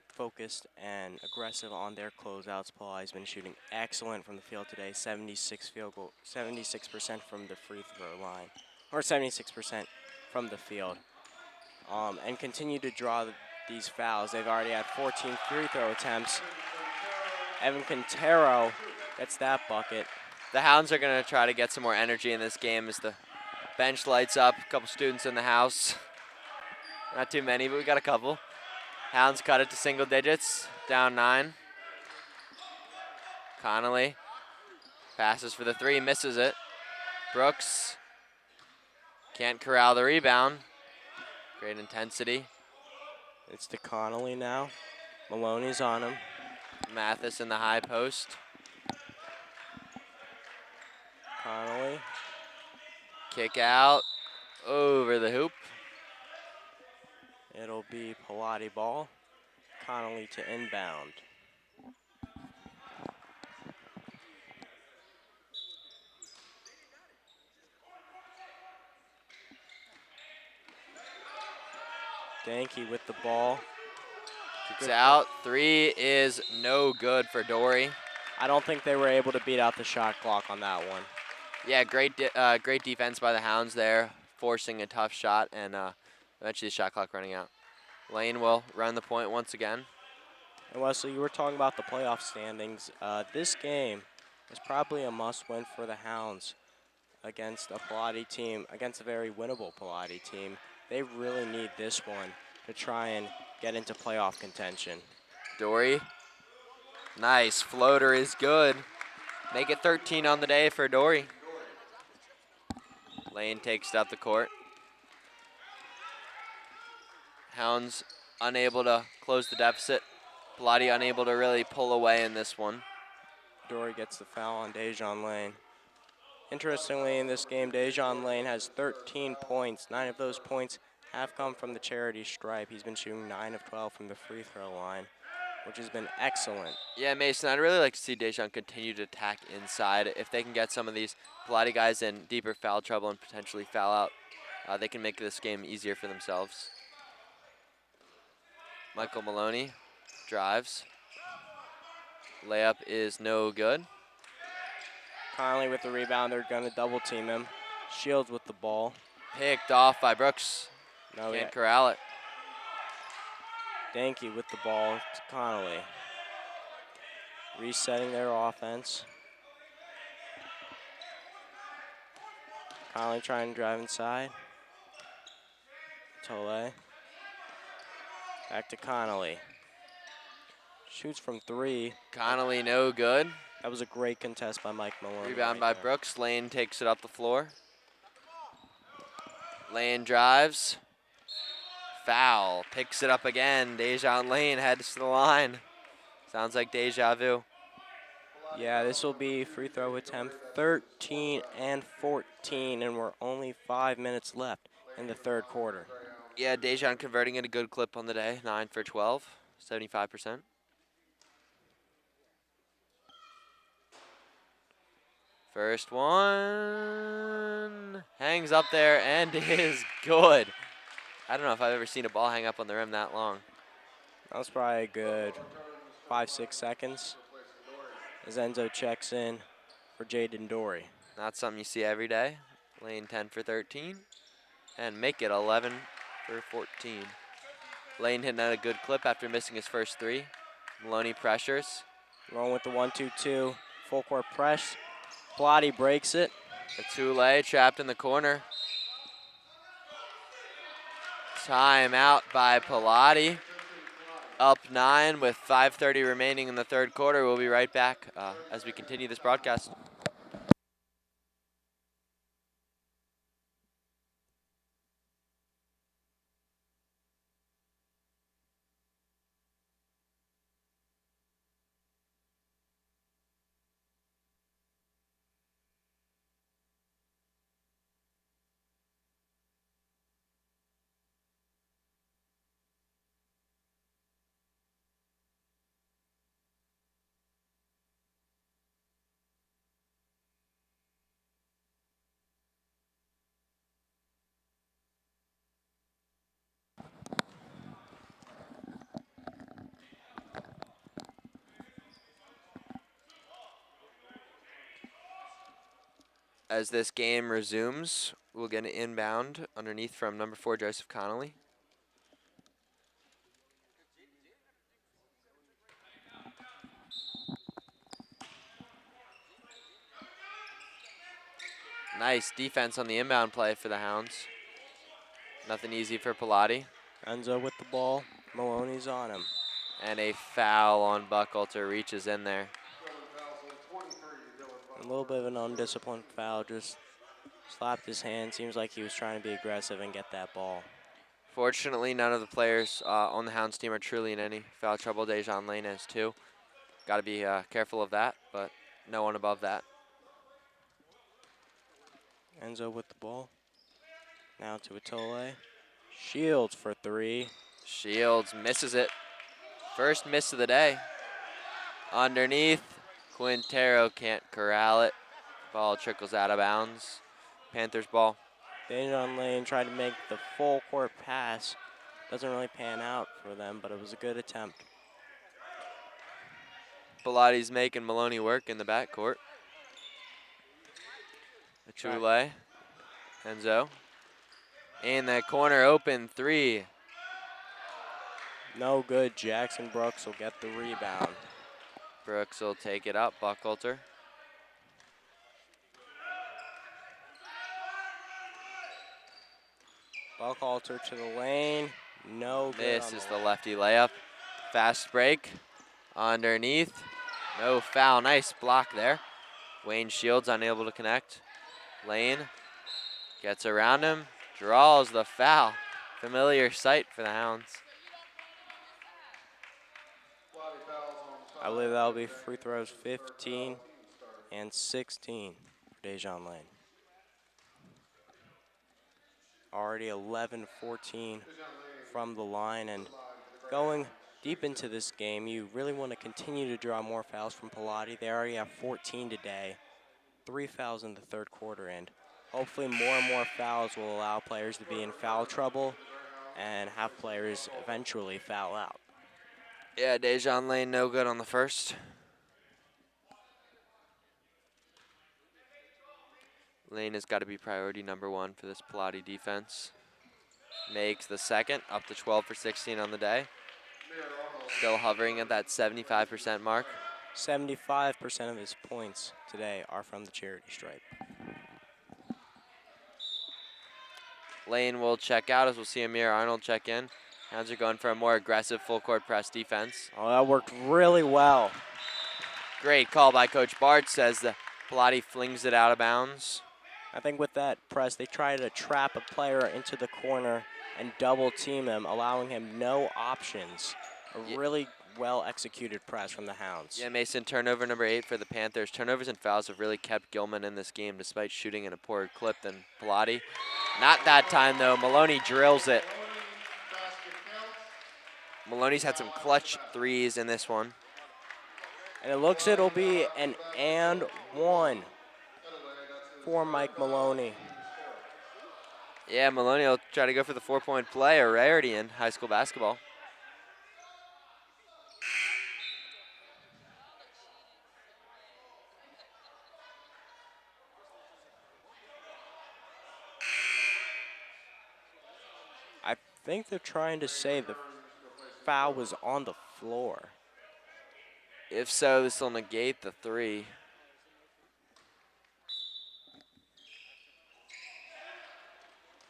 focused and aggressive on their closeouts. Palotti's been shooting excellent from the field today, 76% from the free throw line, or 76% from the field, and continue to draw these fouls. They've already had 14 free throw attempts. Evan Quintero gets that bucket. The Hounds are going to try to get some more energy in this game as the bench lights up. A couple students in the house. Not too many, but we got a couple. Hounds cut it to single digits, down 9. Connolly passes for the 3, misses it. Brooks can't corral the rebound. Great intensity. It's to Connolly now. Maloney's on him. Mathis in the high post. Connolly. Kick out over the hoop. It'll be Pallotti ball. Connolly to inbound. Danke with the ball. Kicks out. 3 is no good for Dory. I don't think they were able to beat out the shot clock on that one. Yeah, great defense by the Hounds there, forcing a tough shot, and eventually the shot clock running out. Lane will run the point once again. And Wesley, you were talking about the playoff standings. This game is probably a must-win for the Hounds against a Pallotti team, against a very winnable Pallotti team. They really need this one to try and get into playoff contention. Dory, nice floater is good. Make it 13 on the day for Dory. Lane takes it up the court. Hounds unable to close the deficit. Pallotti unable to really pull away in this one. Dory gets the foul on Dejan Lane. Interestingly, in this game, Dejan Lane has 13 points. 9 of those points have come from the charity stripe. He's been shooting 9 of 12 from the free throw line, which has been excellent. Yeah, Mason, I'd really like to see Dejan continue to attack inside. If they can get some of these Pallotti guys in deeper foul trouble and potentially foul out, they can make this game easier for themselves. Michael Maloney drives. Layup is no good. Connolly with the rebound. They're going to double team him. Shields with the ball. Picked off by Brooks. No, Can't corral it. Danke with the ball to Connolly. Resetting their offense. Connolly trying to drive inside. Tole. Back to Connolly. Shoots from 3. Connolly no good. That was a great contest by Mike Maloney. Rebound by Brooks. Lane takes it up the floor. Lane drives. Foul. Picks it up again. Dejan Lane heads to the line. Sounds like deja vu. Yeah, this will be free throw attempt 13 and 14, and we're only 5 minutes left in the third quarter. Yeah, Dejan converting at a good clip on the day. 9 for 12, 75%. First one hangs up there and is good. I don't know if I've ever seen a ball hang up on the rim that long. That was probably a good 5-6 seconds as Enzo checks in for Jaden Dory. Not something you see every day. Lane 10 for 13 and make it 11 for 14. Lane hitting at a good clip after missing his first three. Maloney pressures. Rolling with the 1-2-2. Full court press. Pallotti breaks it. Atule trapped in the corner. Timeout by Pallotti. Up 9 with 5:30 remaining in the third quarter. We'll be right back as we continue this broadcast. As this game resumes, we'll get an inbound underneath from number 4, Joseph Connolly. Nice defense on the inbound play for the Hounds. Nothing easy for Pallotti. Enzo with the ball. Maloney's on him. And a foul on Buckhalter reaches in there. A little bit of an undisciplined foul. Just slapped his hand. Seems like he was trying to be aggressive and get that ball. Fortunately, none of the players on the Hounds team are truly in any foul trouble. Dejan Lane is too. Got to be careful of that, but no one above that. Enzo with the ball. Now to Atole. Shields for 3. Shields misses it. First miss of the day. Underneath, Quintero can't corral it. Ball trickles out of bounds. Panthers ball. Dejan Lane tried to make the full court pass. Doesn't really pan out for them, but it was a good attempt. Pallotti's making Maloney work in the backcourt. Achule, Enzo. In the corner, open 3. No good. Jackson Brooks will get the rebound. Brooks will take it up. Buckhalter. Buckhalter to the lane. No good. This is the lefty layup. Fast break. Underneath. No foul. Nice block there. Wayne Shields unable to connect. Lane gets around him. Draws the foul. Familiar sight for the Hounds. I believe that'll be free throws 15 and 16 for Dejan Lane. Already 11-14 from the line, and going deep into this game, you really want to continue to draw more fouls from Pallotti. They already have 14 today, 3 fouls in the third quarter, and hopefully more and more fouls will allow players to be in foul trouble and have players eventually foul out. Yeah, Dejan Lane no good on the first. Lane has got to be priority number 1 for this Pallotti defense. Makes the second, up to 12 for 16 on the day. Still hovering at that 75% mark. 75% of his points today are from the charity stripe. Lane will check out as we'll see Amir Arnold check in. Hounds are going for a more aggressive full court press defense. Oh, that worked really well. Great call by Coach Bart, says the Pallotti flings it out of bounds. I think with that press, they try to trap a player into the corner and double team him, allowing him no options. A really well-executed press from the Hounds. Yeah, Mason, turnover number 8 for the Panthers. Turnovers and fouls have really kept Gilman in this game despite shooting in a poorer clip than Pallotti. Not that time, though. Maloney drills it. Maloney's had some clutch threes in this one. And it looks it'll be an and 1 for Mike Maloney. Yeah, Maloney will try to go for the 4-point play, a rarity in high school basketball. think they're trying to say the foul was on the floor. If so, this will negate the 3.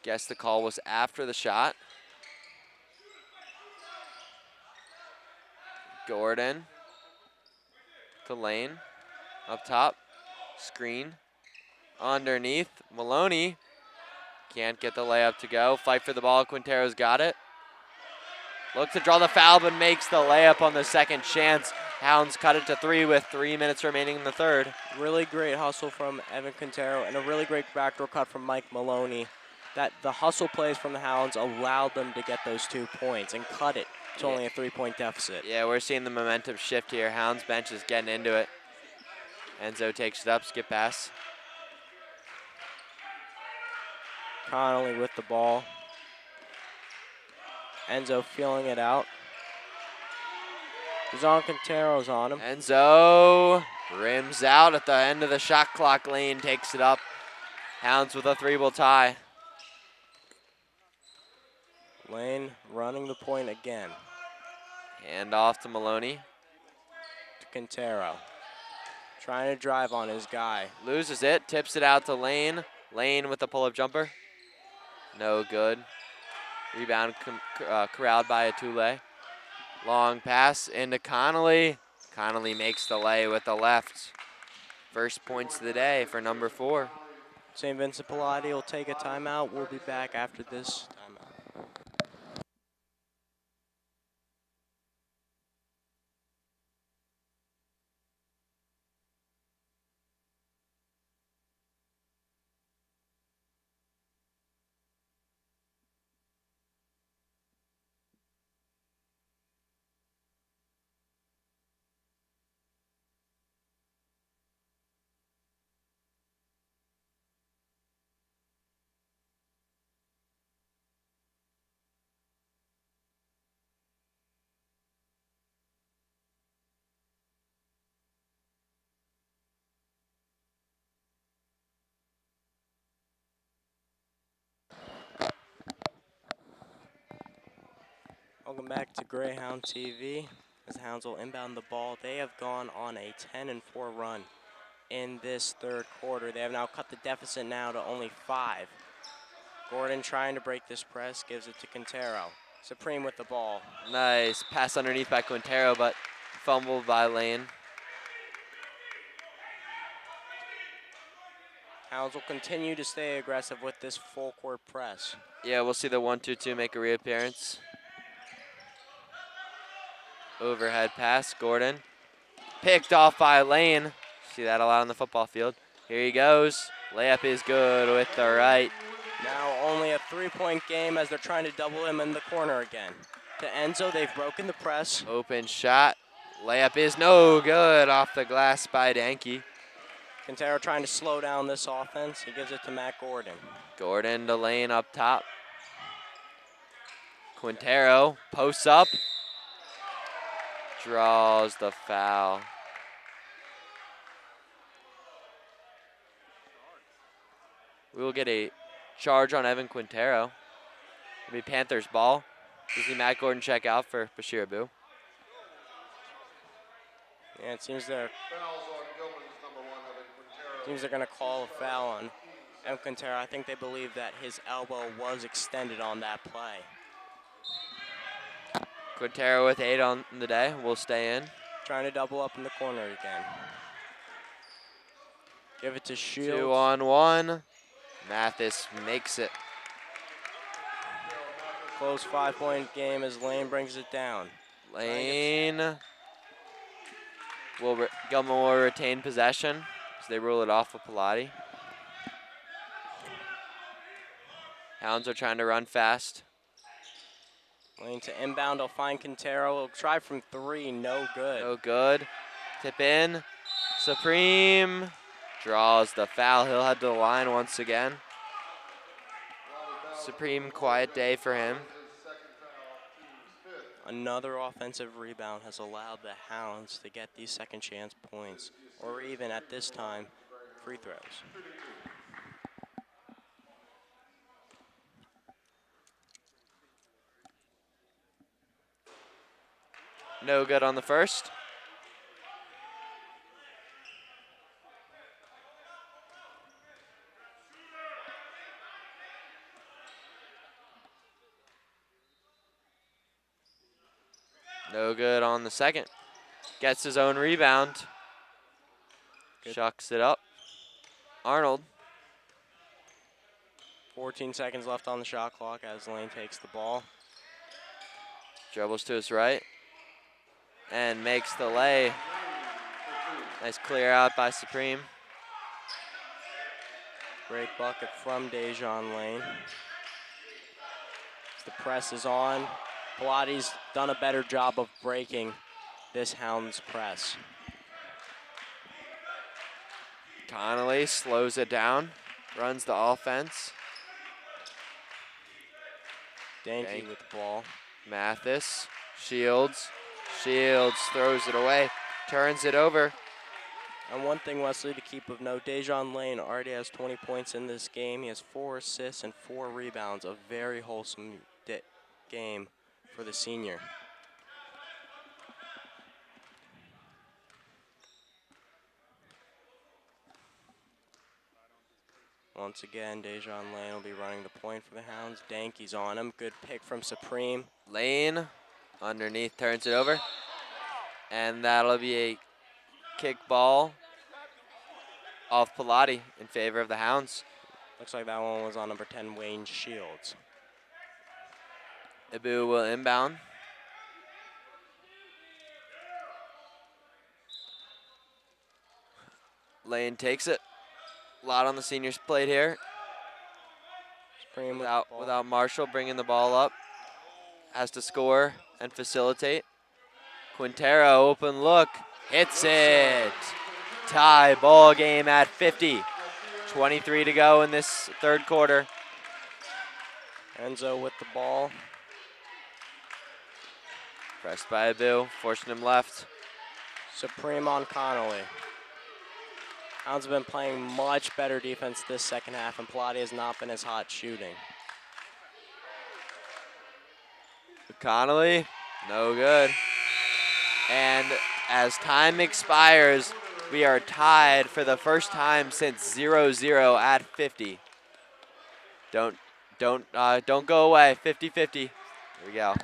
Guess the call was after the shot. Gordon to Lane. Up top. Screen. Underneath. Maloney can't get the layup to go. Fight for the ball. Quintero's got it. Looks to draw the foul, but makes the layup on the second chance. Hounds cut it to 3 with 3 minutes remaining in the third. Really great hustle from Evan Quintero and a really great backdoor cut from Mike Maloney. That the hustle plays from the Hounds allowed them to get those 2 points and cut it to only a 3-point deficit. Yeah, we're seeing the momentum shift here. Hounds bench is getting into it. Enzo takes it up, skip pass. Connolly with the ball. Enzo feeling it out. John Quintero's on him. Enzo rims out at the end of the shot clock. Lane takes it up. Hounds with a 3 will tie. Lane running the point again. Hand off to Maloney. To Quintero. Trying to drive on his guy. Loses it, tips it out to Lane. Lane with the pull-up jumper. No good. Rebound corralled by Atule. Long pass into Connolly. Connolly makes the lay with the left. First points of the day for number 4. St. Vincent Pallotti will take a timeout. We'll be back after this timeout. Welcome back to Greyhound TV. As the Hounds will inbound the ball. They have gone on a 10-4 run in this third quarter. They have now cut the deficit now to only 5. Gordon trying to break this press, gives it to Quintero. Supreme with the ball. Nice pass underneath by Quintero, but fumbled by Lane. Hounds will continue to stay aggressive with this full court press. Yeah, we'll see the 1-2-2 make a reappearance. Overhead pass, Gordon. Picked off by Lane. See that a lot on the football field. Here he goes. Layup is good with the right. Now only a 3-point game as they're trying to double him in the corner again. To Enzo, they've broken the press. Open shot. Layup is no good off the glass by Danke. Quintero trying to slow down this offense. He gives it to Matt Gordon. Gordon to Lane up top. Quintero posts up. Draws the foul. We will get a charge on Evan Quintero. It'll be Panthers ball. We see Matt Gordon check out for Bashir Abu. Yeah, it seems they're going to call a foul on Evan Quintero. I think they believe that his elbow was extended on that play. Quintero with 8 on the day. Will stay in. Trying to double up in the corner again. Give it to Shields. 2-on-1. Mathis makes it. Close 5-point game as Lane brings it down. Lane. Gilman will retain possession as they rule it off with Pallotti. Hounds are trying to run fast. Lane to inbound, he'll find Quintero. He'll try from 3, no good. No good. Tip in. Supreme draws the foul. He'll head to the line once again. Supreme, quiet day for him. Another offensive rebound has allowed the Hounds to get these second chance points, or even at this time, free throws. No good on the first. No good on the second. Gets his own rebound. Good. Shucks it up. Arnold. 14 seconds left on the shot clock as Lane takes the ball. Dribbles to his right. And makes the lay. Nice clear out by Supreme. Great bucket from Dejan Lane. As the press is on, Pallotti's done a better job of breaking this Hounds press. Connolly slows it down, runs the offense. Danke with the ball. Mathis, Shields, throws it away, turns it over. And one thing, Wesley, to keep of note, Dejan Lane already has 20 points in this game. He has 4 assists and 4 rebounds. A very wholesome game for the senior. Once again, Dejan Lane will be running the point for the Hounds. Danke's on him. Good pick from Supreme. Lane underneath turns it over. And that'll be a kick ball off Pallotti in favor of the Hounds. Looks like that one was on number 10, Wayne Shields. Ibu will inbound. Lane takes it. A lot on the seniors' plate here. Supreme Without Marshall bringing the ball up. Has to score and facilitate. Quintero, open look, hits it. Tie ball game at 50. 23 to go in this third quarter. Enzo with the ball. Pressed by Abu, forcing him left. Supreme on Connolly. Hounds have been playing much better defense this second half, and Pallotti has not been as hot shooting. Connolly, no good. And as time expires, we are tied for the first time since 0-0 at 50. Don't go away. 50-50. Here we go.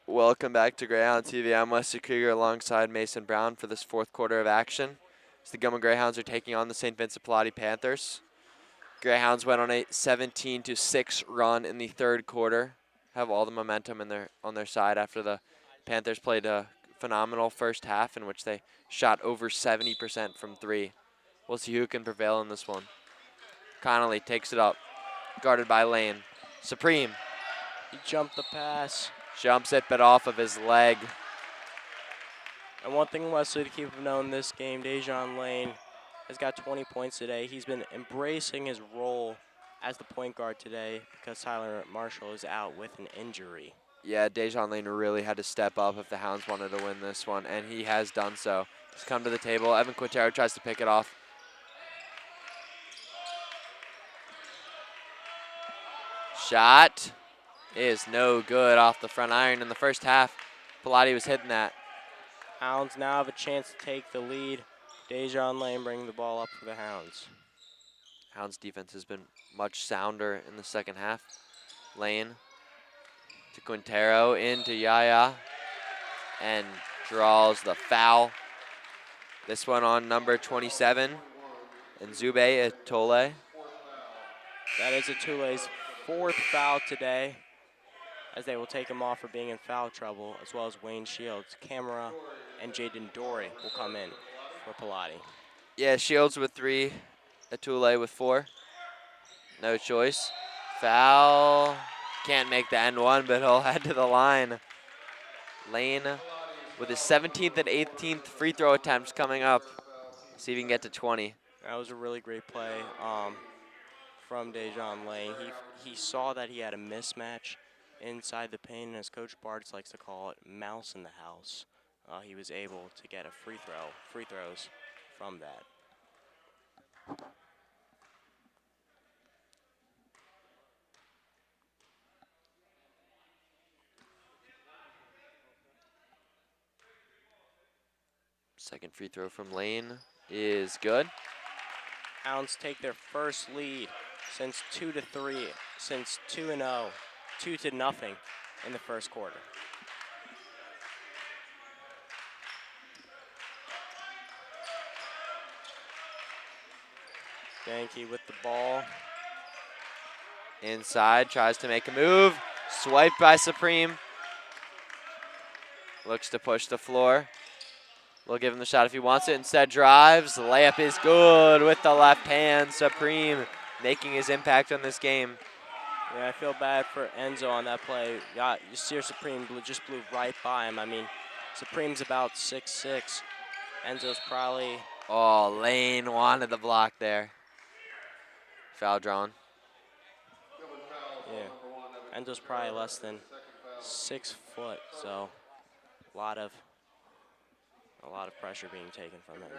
Welcome back to Greyhound TV. I'm Wesley Krieger alongside Mason Brown for this fourth quarter of action. As the Gilman Greyhounds are taking on the St. Vincent Pallotti Panthers. Greyhounds went on a 17-6 run in the third quarter. Have all the momentum on their side after the Panthers played a phenomenal first half in which they shot over 70% from three. We'll see who can prevail in this one. Connolly takes it up, guarded by Lane. Supreme. He jumped the pass. Jumps it, but off of his leg. And one thing, Wesley, to keep of note in this game, Dejan Lane has got 20 points today. He's been embracing his role as the point guard today because Tyler Marshall is out with an injury. Yeah, Dejan Lane really had to step up if the Hounds wanted to win this one, and he has done so. He's come to the table. Evan Quintero tries to pick it off. Shot. is no good off the front iron in the first half. Pallotti was hitting that. Hounds now have a chance to take the lead. Dejan Lane bringing the ball up for the Hounds. Hounds defense has been much sounder in the second half. Lane to Quintero, into Yaya, and draws the foul. This one on number 27, and Zube Etole. That is Atule's 4th foul today, as they will take him off for being in foul trouble, as well as Wayne Shields. Camera and Jaden Dory will come in for Pallotti. Yeah, Shields with 3, Etule with 4. No choice. Foul. Can't make the end one, but he'll head to the line. Lane with his 17th and 18th free throw attempts coming up. See if he can get to 20. That was a really great play from Dejan Lane. He saw that he had a mismatch inside the paint, and as Coach Bartz likes to call it, mouse in the house. He was able to get a free throws from that. Second free throw from Lane is good. Hounds take their first lead since 2-0 2-0 in the first quarter. Yankee with the ball. Inside, tries to make a move. Swiped by Supreme. Looks to push the floor. We'll give him the shot if he wants it. Instead drives. The layup is good with the left hand. Supreme making his impact on this game. Yeah, I feel bad for Enzo on that play. Yeah, you see Supreme just blew right by him. I mean, Supreme's about 6'6". Enzo's probably... Oh, Lane wanted the block there. Foul drawn. Yeah, Enzo's probably less than 6 foot, so a lot of pressure being taken from him.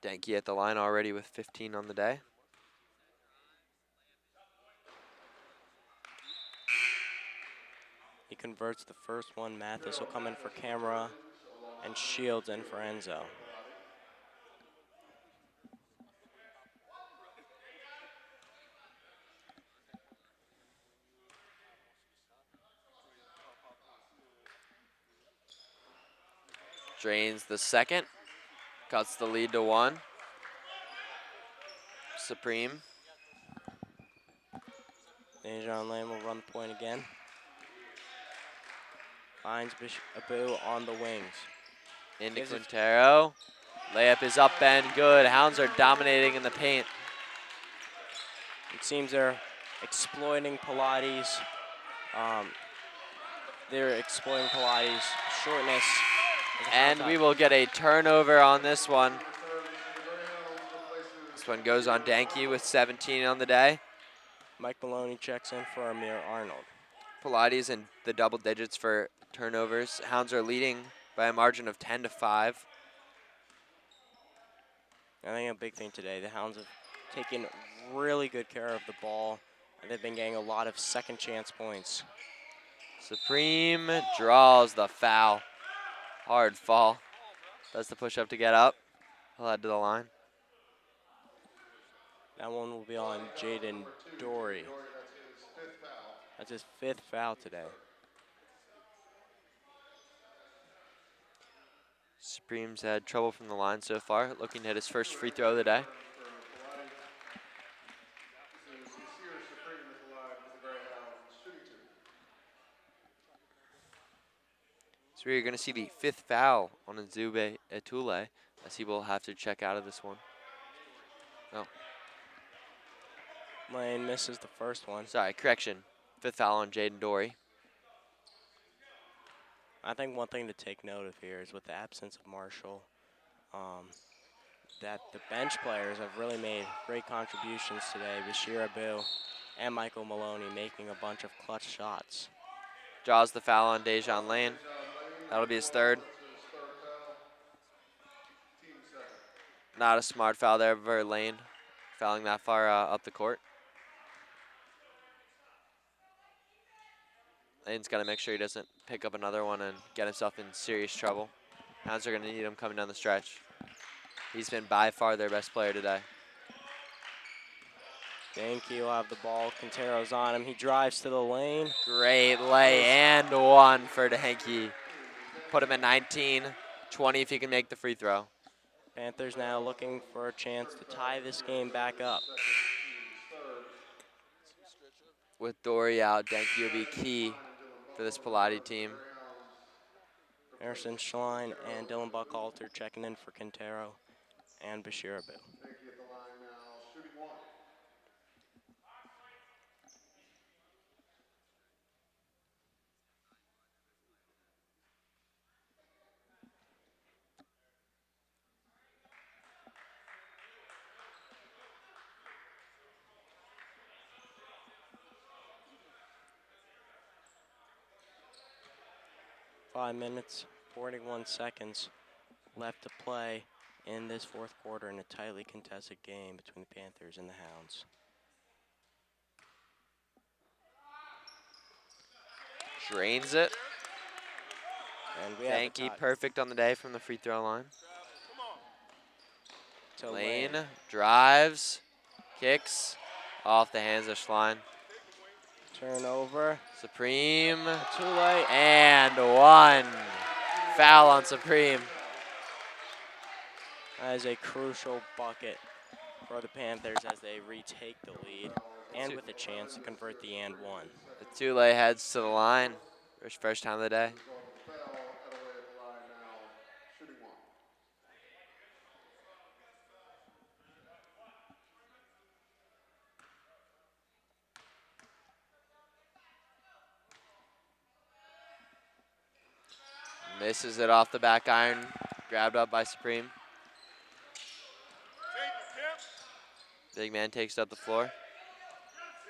Denke at the line already with 15 on the day. He converts the first one. Mathis will come in for Camera, and Shields in for Enzo. Drains the second. Cuts the lead to 1. Supreme. Dejan Lane will run the point again. Finds Abu on the wings. Into Quintero. Layup is up and good. Hounds are dominating in the paint. It seems they're exploiting Pallotti's. Shortness. And we will get a turnover on this one. This one goes on Denke with 17 on the day. Mike Maloney checks in for Amir Arnold. Pallotti in the double digits for turnovers. Hounds are leading by a margin of 10-5. I think a big thing today, the Hounds have taken really good care of the ball, and they've been getting a lot of second chance points. Supreme draws the foul. Hard fall. Does the push up to get up. He'll head to the line. That one will be on Jaden Dory. That's his 5th foul today. Supreme's had trouble from the line so far, looking to hit his first free throw of the day. So we're going to see the 5th foul on Zube Etule, as he will have to check out of this one. Oh. Lane misses the first one. Sorry, correction. 5th foul on Jaden Dory. I think one thing to take note of here is with the absence of Marshall, that the bench players have really made great contributions today. Bashir Abu and Michael Maloney making a bunch of clutch shots. Draws the foul on Dejan Lane. That'll be his 3rd. Not a smart foul there for Lane. fouling that far up the court. Lane's got to make sure he doesn't pick up another one and get himself in serious trouble. Hounds are going to need him coming down the stretch. He's been by far their best player today. Dankey will have the ball. Quintero's on him. He drives to the lane. Great lay and one for Dankey. Put him at 19, 20 if he can make the free throw. Panthers now looking for a chance to tie this game back up. With Dory out, Dankey will be key for this Pallotti team. Harrison Schlein and Dylan Buckhalter checking in for Quintero and Bashir Abu. 5 minutes, 41 seconds left to play in this fourth quarter in a tightly contested game between the Panthers and the Hounds. Drains it. And we have a Dankey tie. perfect on the day from the free throw line. To Lane drives, kicks, off the hands of Schlein. Turnover. Supreme. Too late. And one. Foul on Supreme. That is a crucial bucket for the Panthers as they retake the lead and with a chance to convert the and one. The Tule heads to the line. First time of the day. Misses it off the back iron. Grabbed up by Supreme. Big man takes it up the floor.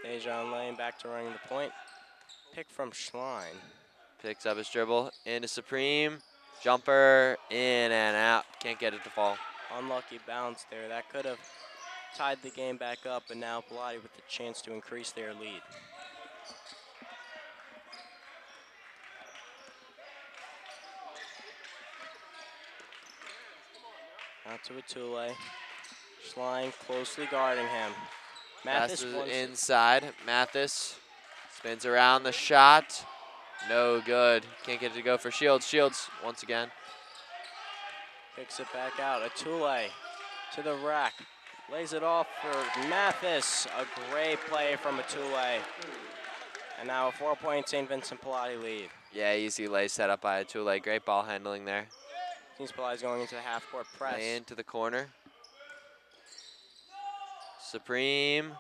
Dejan Lane back to running the point. Pick from Schlein. Picks up his dribble into Supreme. Jumper in and out. Can't get it to fall. Unlucky bounce there. That could have tied the game back up, and now Pallotti with the chance to increase their lead. Out to Atule. Schlein closely guarding him. Mathis Passes inside. Mathis spins around the shot. No good. Can't get it to go for Shields. Shields once again. Picks it back out. Atule to the rack. Lays it off for Mathis. A great play from Atule. And now a 4-point St. Vincent Pallotti lead. Yeah, easy lay set up by Atule. Great ball handling there. Seems Palotti's going into the half-court press. Lay into the corner. Supreme.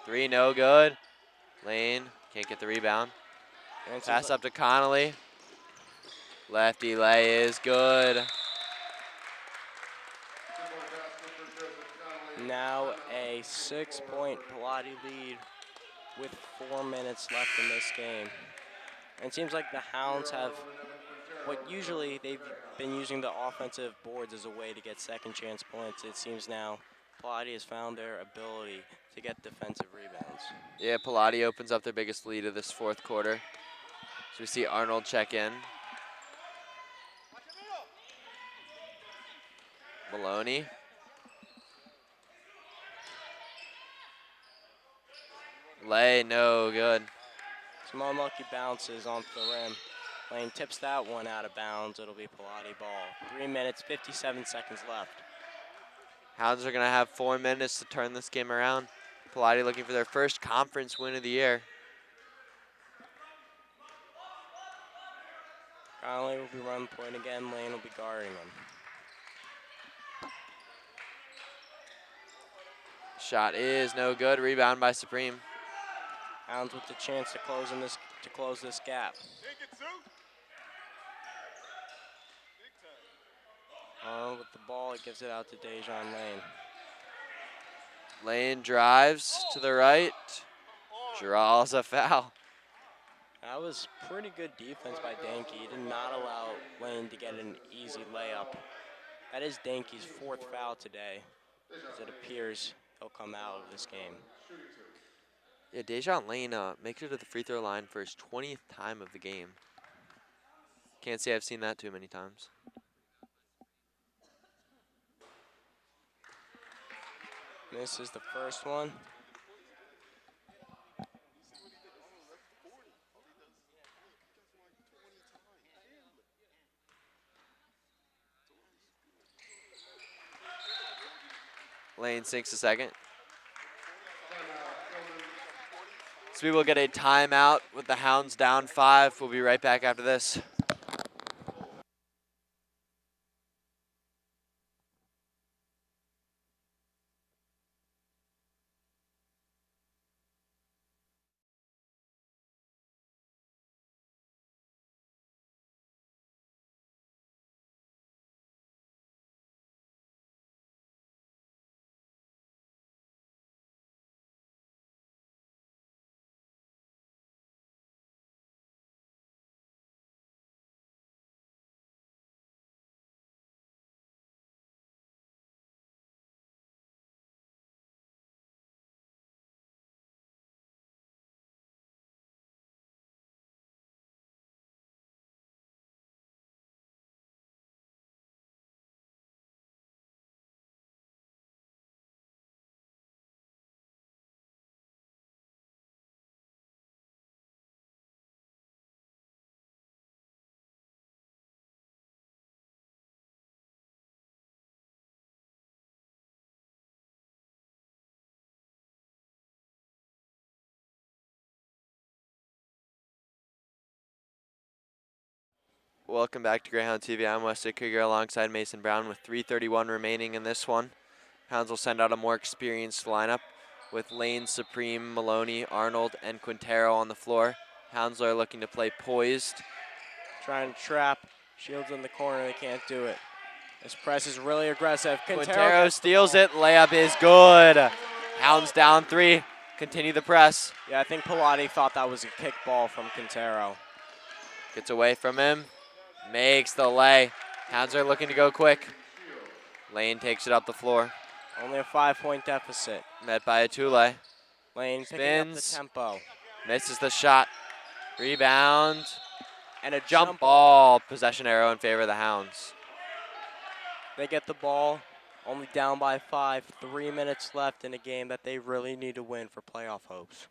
Three, no good. Lane can't get the rebound. Pass up to Connolly. Lefty lay is good. Now a 6-point Pallotti lead with 4 minutes left in this game. And it seems like the Hounds have what usually they've been using the offensive boards as a way to get second chance points. It seems now Pallotti has found their ability to get defensive rebounds. Yeah, Pallotti opens up their biggest lead of this fourth quarter. So we see Arnold check in. Maloney. Lay, no good. Some unlucky bounces onto the rim. Lane tips that one out of bounds. It'll be Pallotti ball. 3 minutes, 57 seconds left. Hounds are going to have 4 minutes to turn this game around. Pallotti looking for their first conference win of the year. Connolly will be running point again. Lane will be guarding him. Shot is no good. Rebound by Supreme. Hounds with the chance to close this gap. With the ball, it gives it out to Dejan Lane. Lane drives to the right. Draws a foul. That was pretty good defense by Dankey. He did not allow Lane to get an easy layup. That is Dankey's 4th foul today, as it appears he'll come out of this game. Yeah, Dejan Lane makes it to the free throw line for his 20th time of the game. Can't say I've seen that too many times. Misses the first one. Lane sinks the second. So we will get a timeout with the Hounds down 5. We'll be right back after this. Welcome back to Greyhound TV. I'm Wesley Krieger alongside Mason Brown with 3:31 remaining in this one. Hounds will send out a more experienced lineup with Lane, Supreme, Maloney, Arnold, and Quintero on the floor. Hounds are looking to play poised. Trying to trap. Shields in the corner. They can't do it. This press is really aggressive. Quintero steals it. Layup is good. Hounds down 3. Continue the press. Yeah, I think Pallotti thought that was a kick ball from Quintero. Gets away from him. Makes the lay. Hounds are looking to go quick. Lane takes it up the floor. Only a 5-point deficit. Met by a Tule. Lane picking up the Spins. tempo. Misses the shot. Rebound. And a Jump ball. Possession arrow in favor of the Hounds. They get the ball. Only down by 5. 3 minutes left in a game that they really need to win for playoff hopes.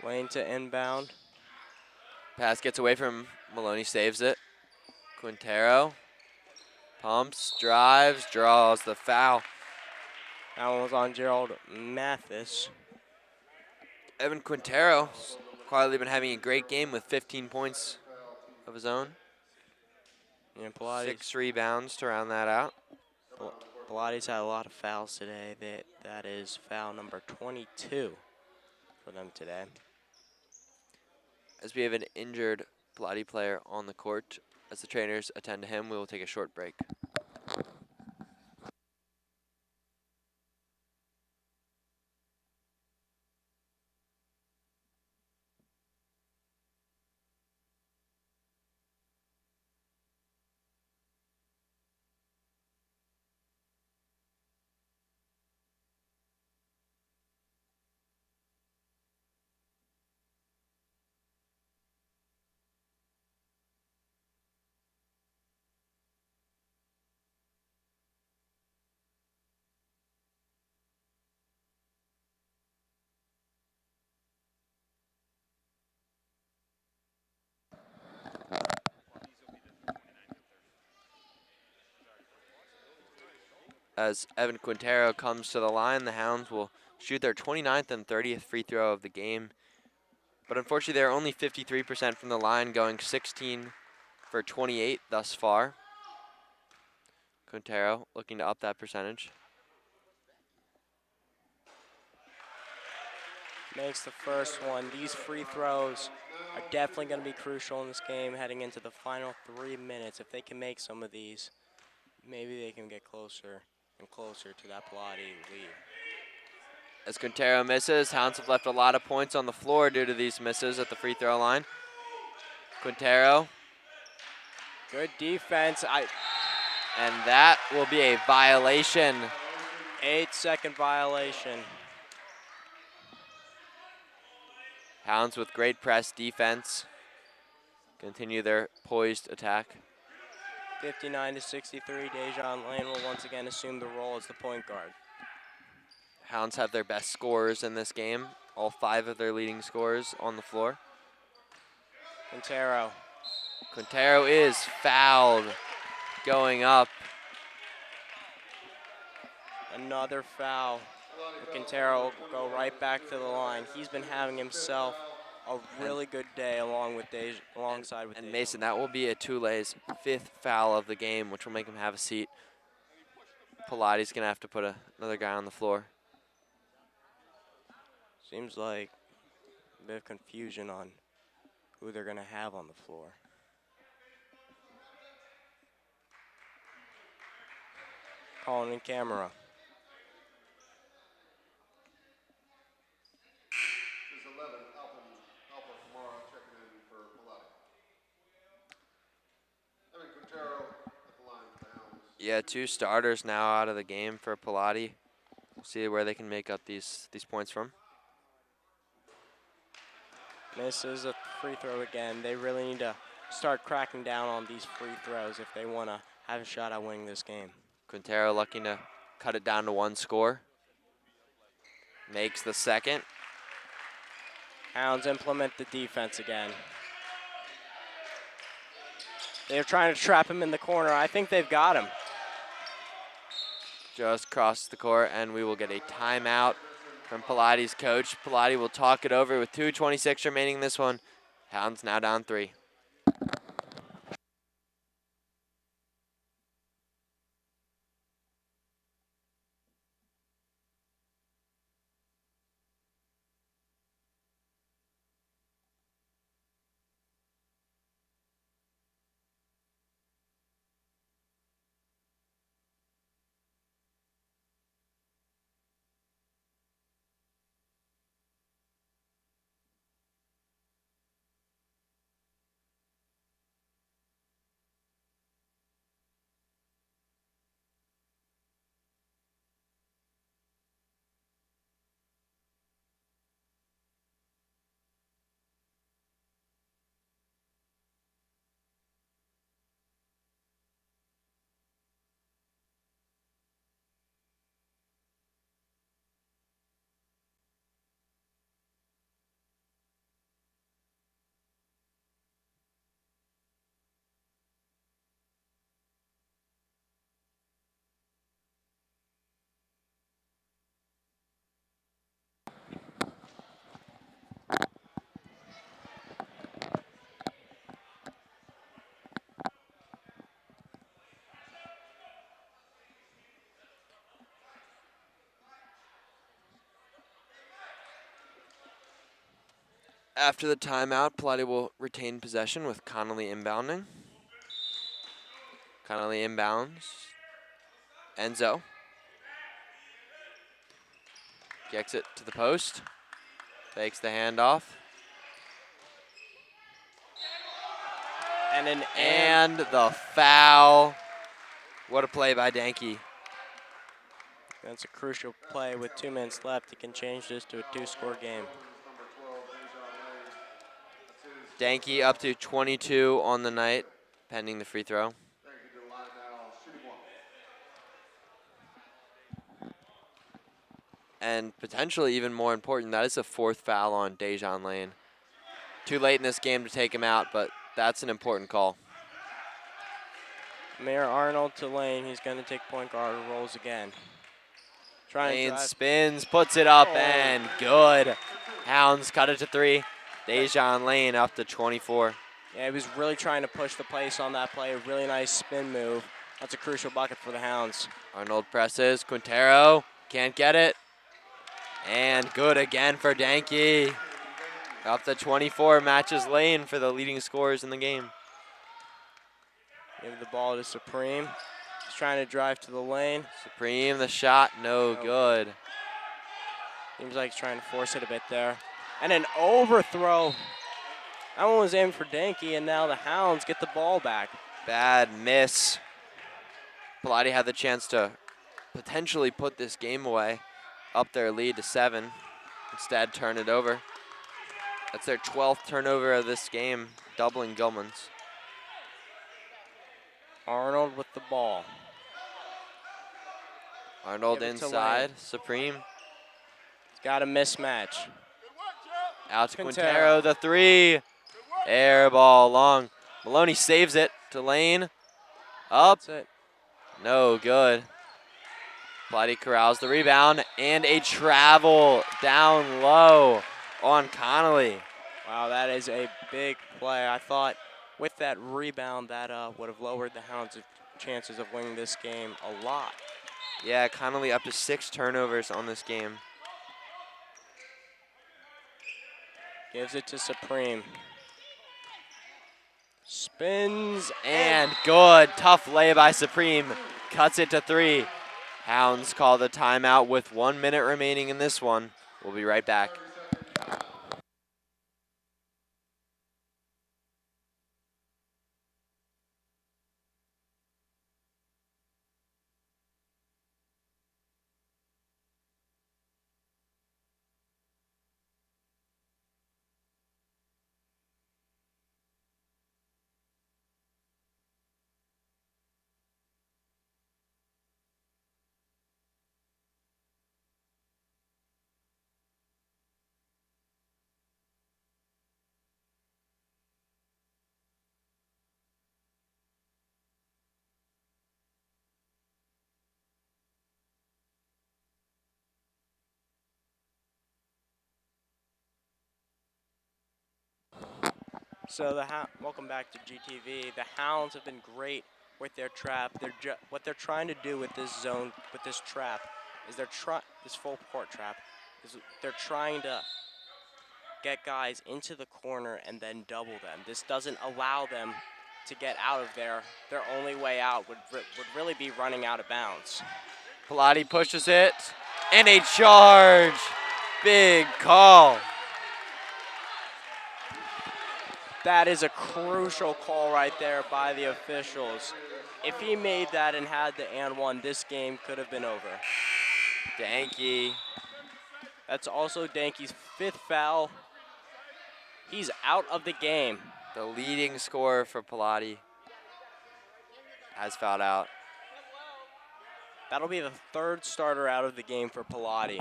Lane to inbound. Pass gets away from Maloney, saves it. Quintero pumps, drives, draws the foul. That one was on Gerald Mathis. Evan Quintero quietly been having a great game with 15 points of his own. And Palotti's 6 rebounds to round that out. Palotti's had a lot of fouls today. That is foul number 22 for them today. As we have an injured Pallotti player on the court, as the trainers attend to him, we will take a short break. As Evan Quintero comes to the line, the Hounds will shoot their 29th and 30th free throw of the game. But unfortunately, they're only 53% from the line, going 16 for 28 thus far. Quintero looking to up that percentage. Makes the first one. These free throws are definitely going to be crucial in this game heading into the final 3 minutes. If they can make some of these, maybe they can get closer and closer to that Pallotti lead. As Quintero misses, Hounds have left a lot of points on the floor due to these misses at the free throw line. Quintero. Good defense. And that will be a violation. 8-second violation. Hounds with great press defense continue their poised attack. 59-63, Dejan Lane will once again assume the role as the point guard. Hounds have their best scorers in this game. All 5 of their leading scorers on the floor. Quintero. Quintero is fouled going up. Another foul. Quintero will go right back to the line. He's been having himself a really good day alongside with And Dejan. Mason, that will be a Tule's 5th foul of the game, which will make him have a seat. Pallotti's going to have to put another guy on the floor. Seems like a bit of confusion on who they're going to have on the floor. Calling in camera. Is 11, Alpha Kamara checking in for Pallotti. Quintero at the line for the Hounds. Yeah, 2 starters now out of the game for Pallotti. We'll see where they can make up these points from. Misses a free throw again. They really need to start cracking down on these free throws if they want to have a shot at winning this game. Quintero lucky to cut it down to 1 score. Makes the second. Hounds implement the defense again. They're trying to trap him in the corner. I think they've got him. Just crossed the court, and we will get a timeout from Pallotti's coach. Pallotti will talk it over with 2:26 remaining in this one. Hounds now down 3. After the timeout, Pallotti will retain possession with Connolly inbounding. Connolly inbounds. Enzo. Kicks it to the post. Fakes the handoff. And the foul. What a play by Danke. That's a crucial play. With 2 minutes left, he can change this to a 2-score game. Danke up to 22 on the night, pending the free throw. And potentially even more important, that is a 4th foul on Dejan Lane. Too late in this game to take him out, but that's an important call. Mayor Arnold to Lane. He's going to take point guard and rolls again. Lane spins, puts it up, and good. Hounds cut it to 3. Dejan Lane up to 24. Yeah, he was really trying to push the pace on that play. A really nice spin move. That's a crucial bucket for the Hounds. Arnold presses. Quintero can't get it. And good again for Danke. Up to 24, matches Lane for the leading scorers in the game. Give the ball to Supreme. He's trying to drive to the lane. Supreme, the shot, no good. Seems like he's trying to force it a bit there. And an overthrow. That one was aimed for Danke, and now the Hounds get the ball back. Bad miss. Pallotti had the chance to potentially put this game away, up their lead to 7. Instead, turn it over. That's their 12th turnover of this game, doubling Gilman's. Arnold with the ball. Arnold Give it to inside, Lane. Supreme. He's got a mismatch. Out to Quintero. Quintero, the 3. Air ball long. Maloney saves it to Lane. Up, That's it. no good. Pallotti corrals the rebound, and a travel down low on Connolly. Wow, that is a big play. I thought with that rebound that would have lowered the Hounds' chances of winning this game a lot. Yeah, Connolly up to 6 turnovers on this game. Gives it to Supreme. Spins And good, tough lay by Supreme. Cuts it to 3. Hounds call the timeout with 1 minute remaining in this one. We'll be right back. So welcome back to GTV. The Hounds have been great with their trap. What they're trying to do with this zone, with this trap, is this full court trap, is they're trying to get guys into the corner and then double them. This doesn't allow them to get out of there. Their only way out would really be running out of bounds. Pallotti pushes it, and a charge. Big call. That is a crucial call right there by the officials. If he made that and had the and one, this game could have been over. Danke. That's also Danke's 5th foul. He's out of the game. The leading scorer for Pallotti has fouled out. That'll be the 3rd starter out of the game for Pallotti.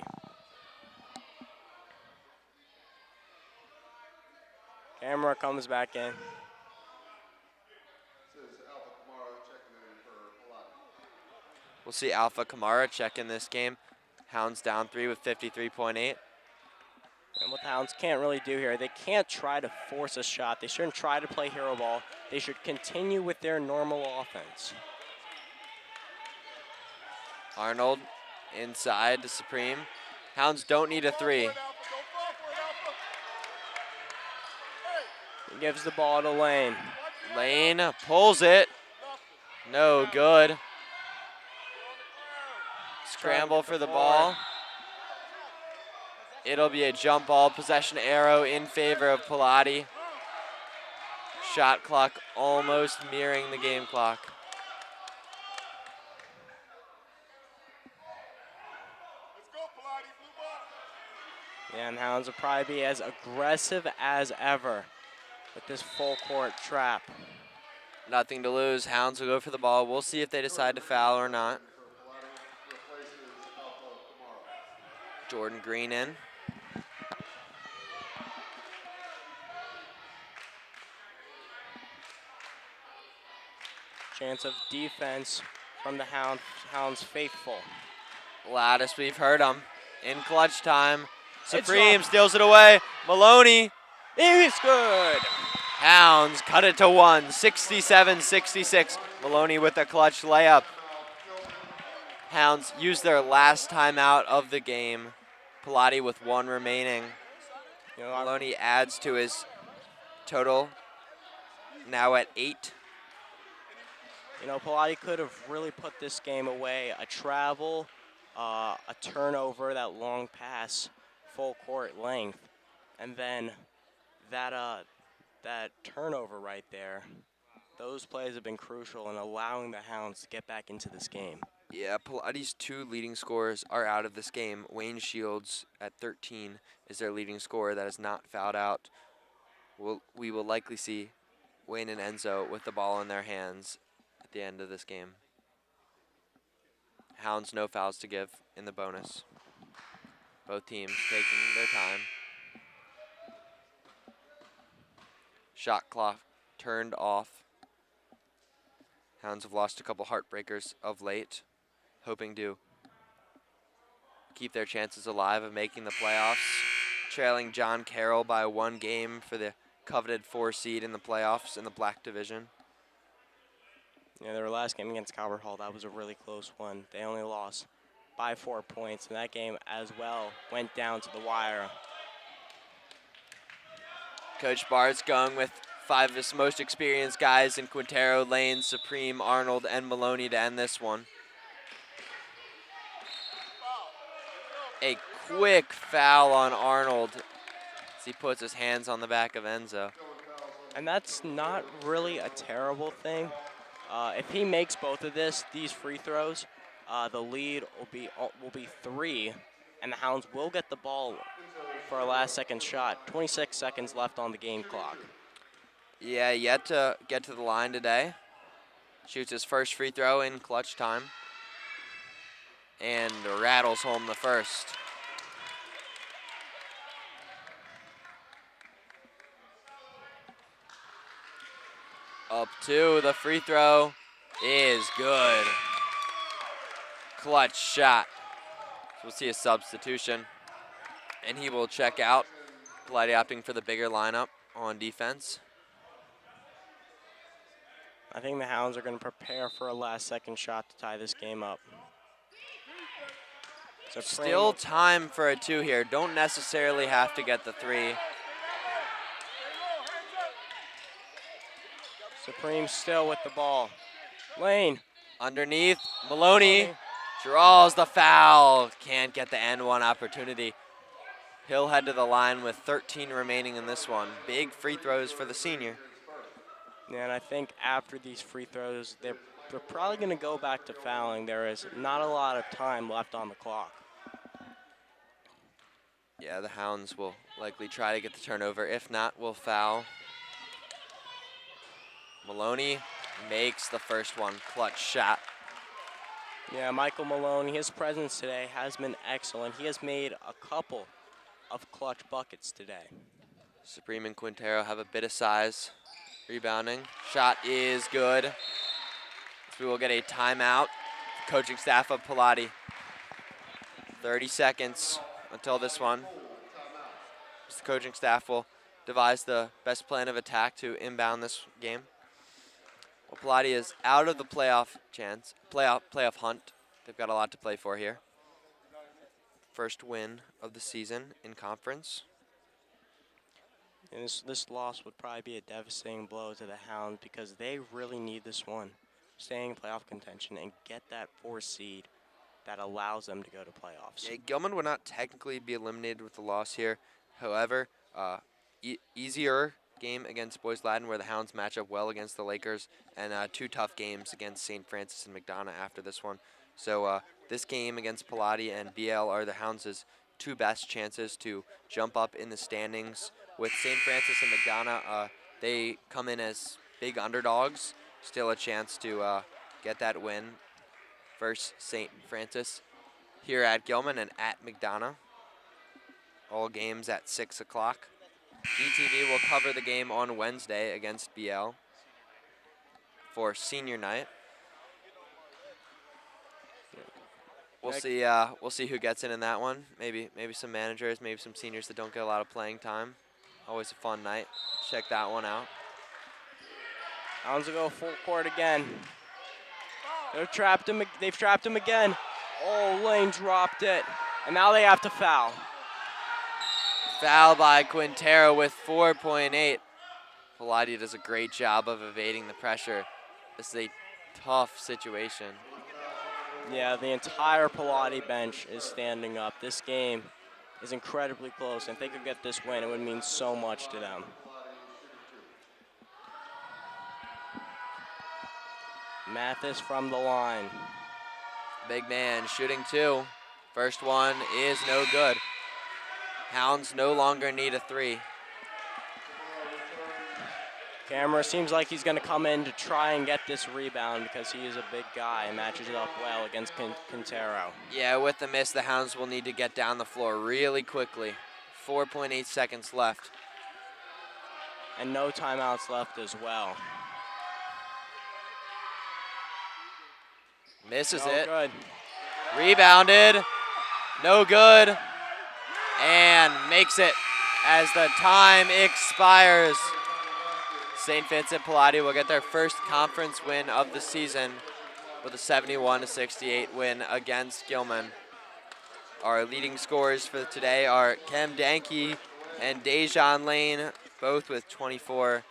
Camera comes back in. We'll see Alpha Kamara check in this game. Hounds down 3 with 53.8. And what the Hounds can't really do here, they can't try to force a shot. They shouldn't try to play hero ball. They should continue with their normal offense. Arnold inside to Supreme. Hounds don't need a 3. He gives the ball to Lane. Lane pulls it. No good. Scramble for the ball. It'll be a jump ball, possession arrow in favor of Pallotti. Shot clock almost mirroring the game clock. Yeah, and Hounds will probably be as aggressive as ever with this full court trap. Nothing to lose. Hounds will go for the ball. We'll see if they decide to foul or not. Jordan Green in. Chance of defense from the Hounds faithful. Loudest we've heard them. In clutch time. Supreme steals it away. Maloney. It's good. Hounds cut it to 1. 67-66. Maloney with a clutch layup. Hounds use their last timeout of the game. Pallotti with 1 remaining. Maloney adds to his total, now at 8. You know, Pallotti could have really put this game away. A travel, a turnover, that long pass, full court length, and then that that turnover right there, those plays have been crucial in allowing the Hounds to get back into this game. Yeah, Pallotti's 2 leading scorers are out of this game. Wayne Shields at 13 is their leading scorer that is not fouled out. We will likely see Wayne and Enzo with the ball in their hands at the end of this game. Hounds no fouls to give in the bonus. Both teams taking their time. Shot clock turned off. Hounds have lost a couple heartbreakers of late, hoping to keep their chances alive of making the playoffs. Trailing John Carroll by 1 game for the coveted 4 seed in the playoffs in the Black Division. Yeah, their last game against Calvert Hall, that was a really close one. They only lost by 4 points, and that game as well went down to the wire. Coach Bart's going with 5 of his most experienced guys in Quintero, Lane, Supreme, Arnold, and Maloney to end this one. A quick foul on Arnold as he puts his hands on the back of Enzo. And that's not really a terrible thing. If he makes both of these free throws, the lead will be 3, and the Hounds will get the ball for a last second shot. 26 seconds left on the game clock. Yeah, yet to get to the line today. Shoots his first free throw in clutch time. And rattles home the first. Up 2, the free throw is good. Clutch shot. So we'll see a substitution. And he will check out. Pallotti opting for the bigger lineup on defense. I think the Hounds are going to prepare for a last second shot to tie this game up. Still time for a 2 here. Don't necessarily have to get the 3. Supreme still with the ball. Lane. Underneath, Maloney draws the foul. Can't get the N1 opportunity. He'll head to the line with 13 remaining in this one. Big free throws for the senior. Yeah, and I think after these free throws, they're probably going to go back to fouling. There is not a lot of time left on the clock. Yeah, the Hounds will likely try to get the turnover. If not, we'll foul. Maloney makes the first one. Clutch shot. Yeah, Michael Maloney, his presence today has been excellent. He has made a couple of clutch buckets today. Supreme and Quintero have a bit of size. Rebounding. Shot is good. So we will get a timeout. Coaching staff of Pallotti. 30 seconds until this one. The coaching staff will devise the best plan of attack to inbound this game. Well, Pallotti is out of the playoff hunt. They've got a lot to play for here. First win of the season in conference. And this loss would probably be a devastating blow to the Hounds because they really need this one. Staying in playoff contention and get that 4 seed that allows them to go to playoffs. Yeah, Gilman would not technically be eliminated with the loss here. However, easier game against Boys Latin where the Hounds match up well against the Lakers, and 2 tough games against St. Francis and McDonough after this one. So this game against Pallotti and BL are the Hounds' 2 best chances to jump up in the standings. With St. Francis and McDonough, they come in as big underdogs. Still a chance to get that win versus St. Francis here at Gilman and at McDonough. All games at 6 o'clock. GTV will cover the game on Wednesday against BL for senior night. We'll see who gets in that one. Maybe some managers, maybe some seniors that don't get a lot of playing time. Always a fun night. Check that one out. Hounds will go full court again. They've trapped him again. Oh, Lane dropped it. And now they have to foul. Foul by Quintero with 4.8. Pallotti does a great job of evading the pressure. This is a tough situation. Yeah, the entire Pallotti bench is standing up. This game is incredibly close, and if they could get this win, it would mean so much to them. Mathis from the line. Big man shooting 2. First one is no good. Hounds no longer need a 3. Camera seems like he's going to come in to try and get this rebound because he is a big guy and matches it up well against Quintero. Yeah, with the miss, the Hounds will need to get down the floor really quickly. 4.8 seconds left. And no timeouts left as well. Misses No it. good. Rebounded. No good. And makes it as the time expires. St. Vincent Pallotti will get their first conference win of the season with a 71-68 win against Gilman. Our leading scorers for today are Kem Danke and Dejan Lane, both with 24,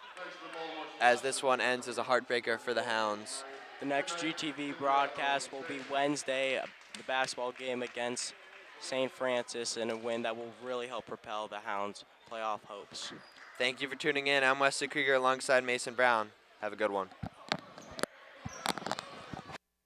as this one ends as a heartbreaker for the Hounds. The next GTV broadcast will be Wednesday, the basketball game against St. Francis, and a win that will really help propel the Hounds' playoff hopes. Thank you for tuning in. I'm Wesley Krieger alongside Mason Brown. Have a good one.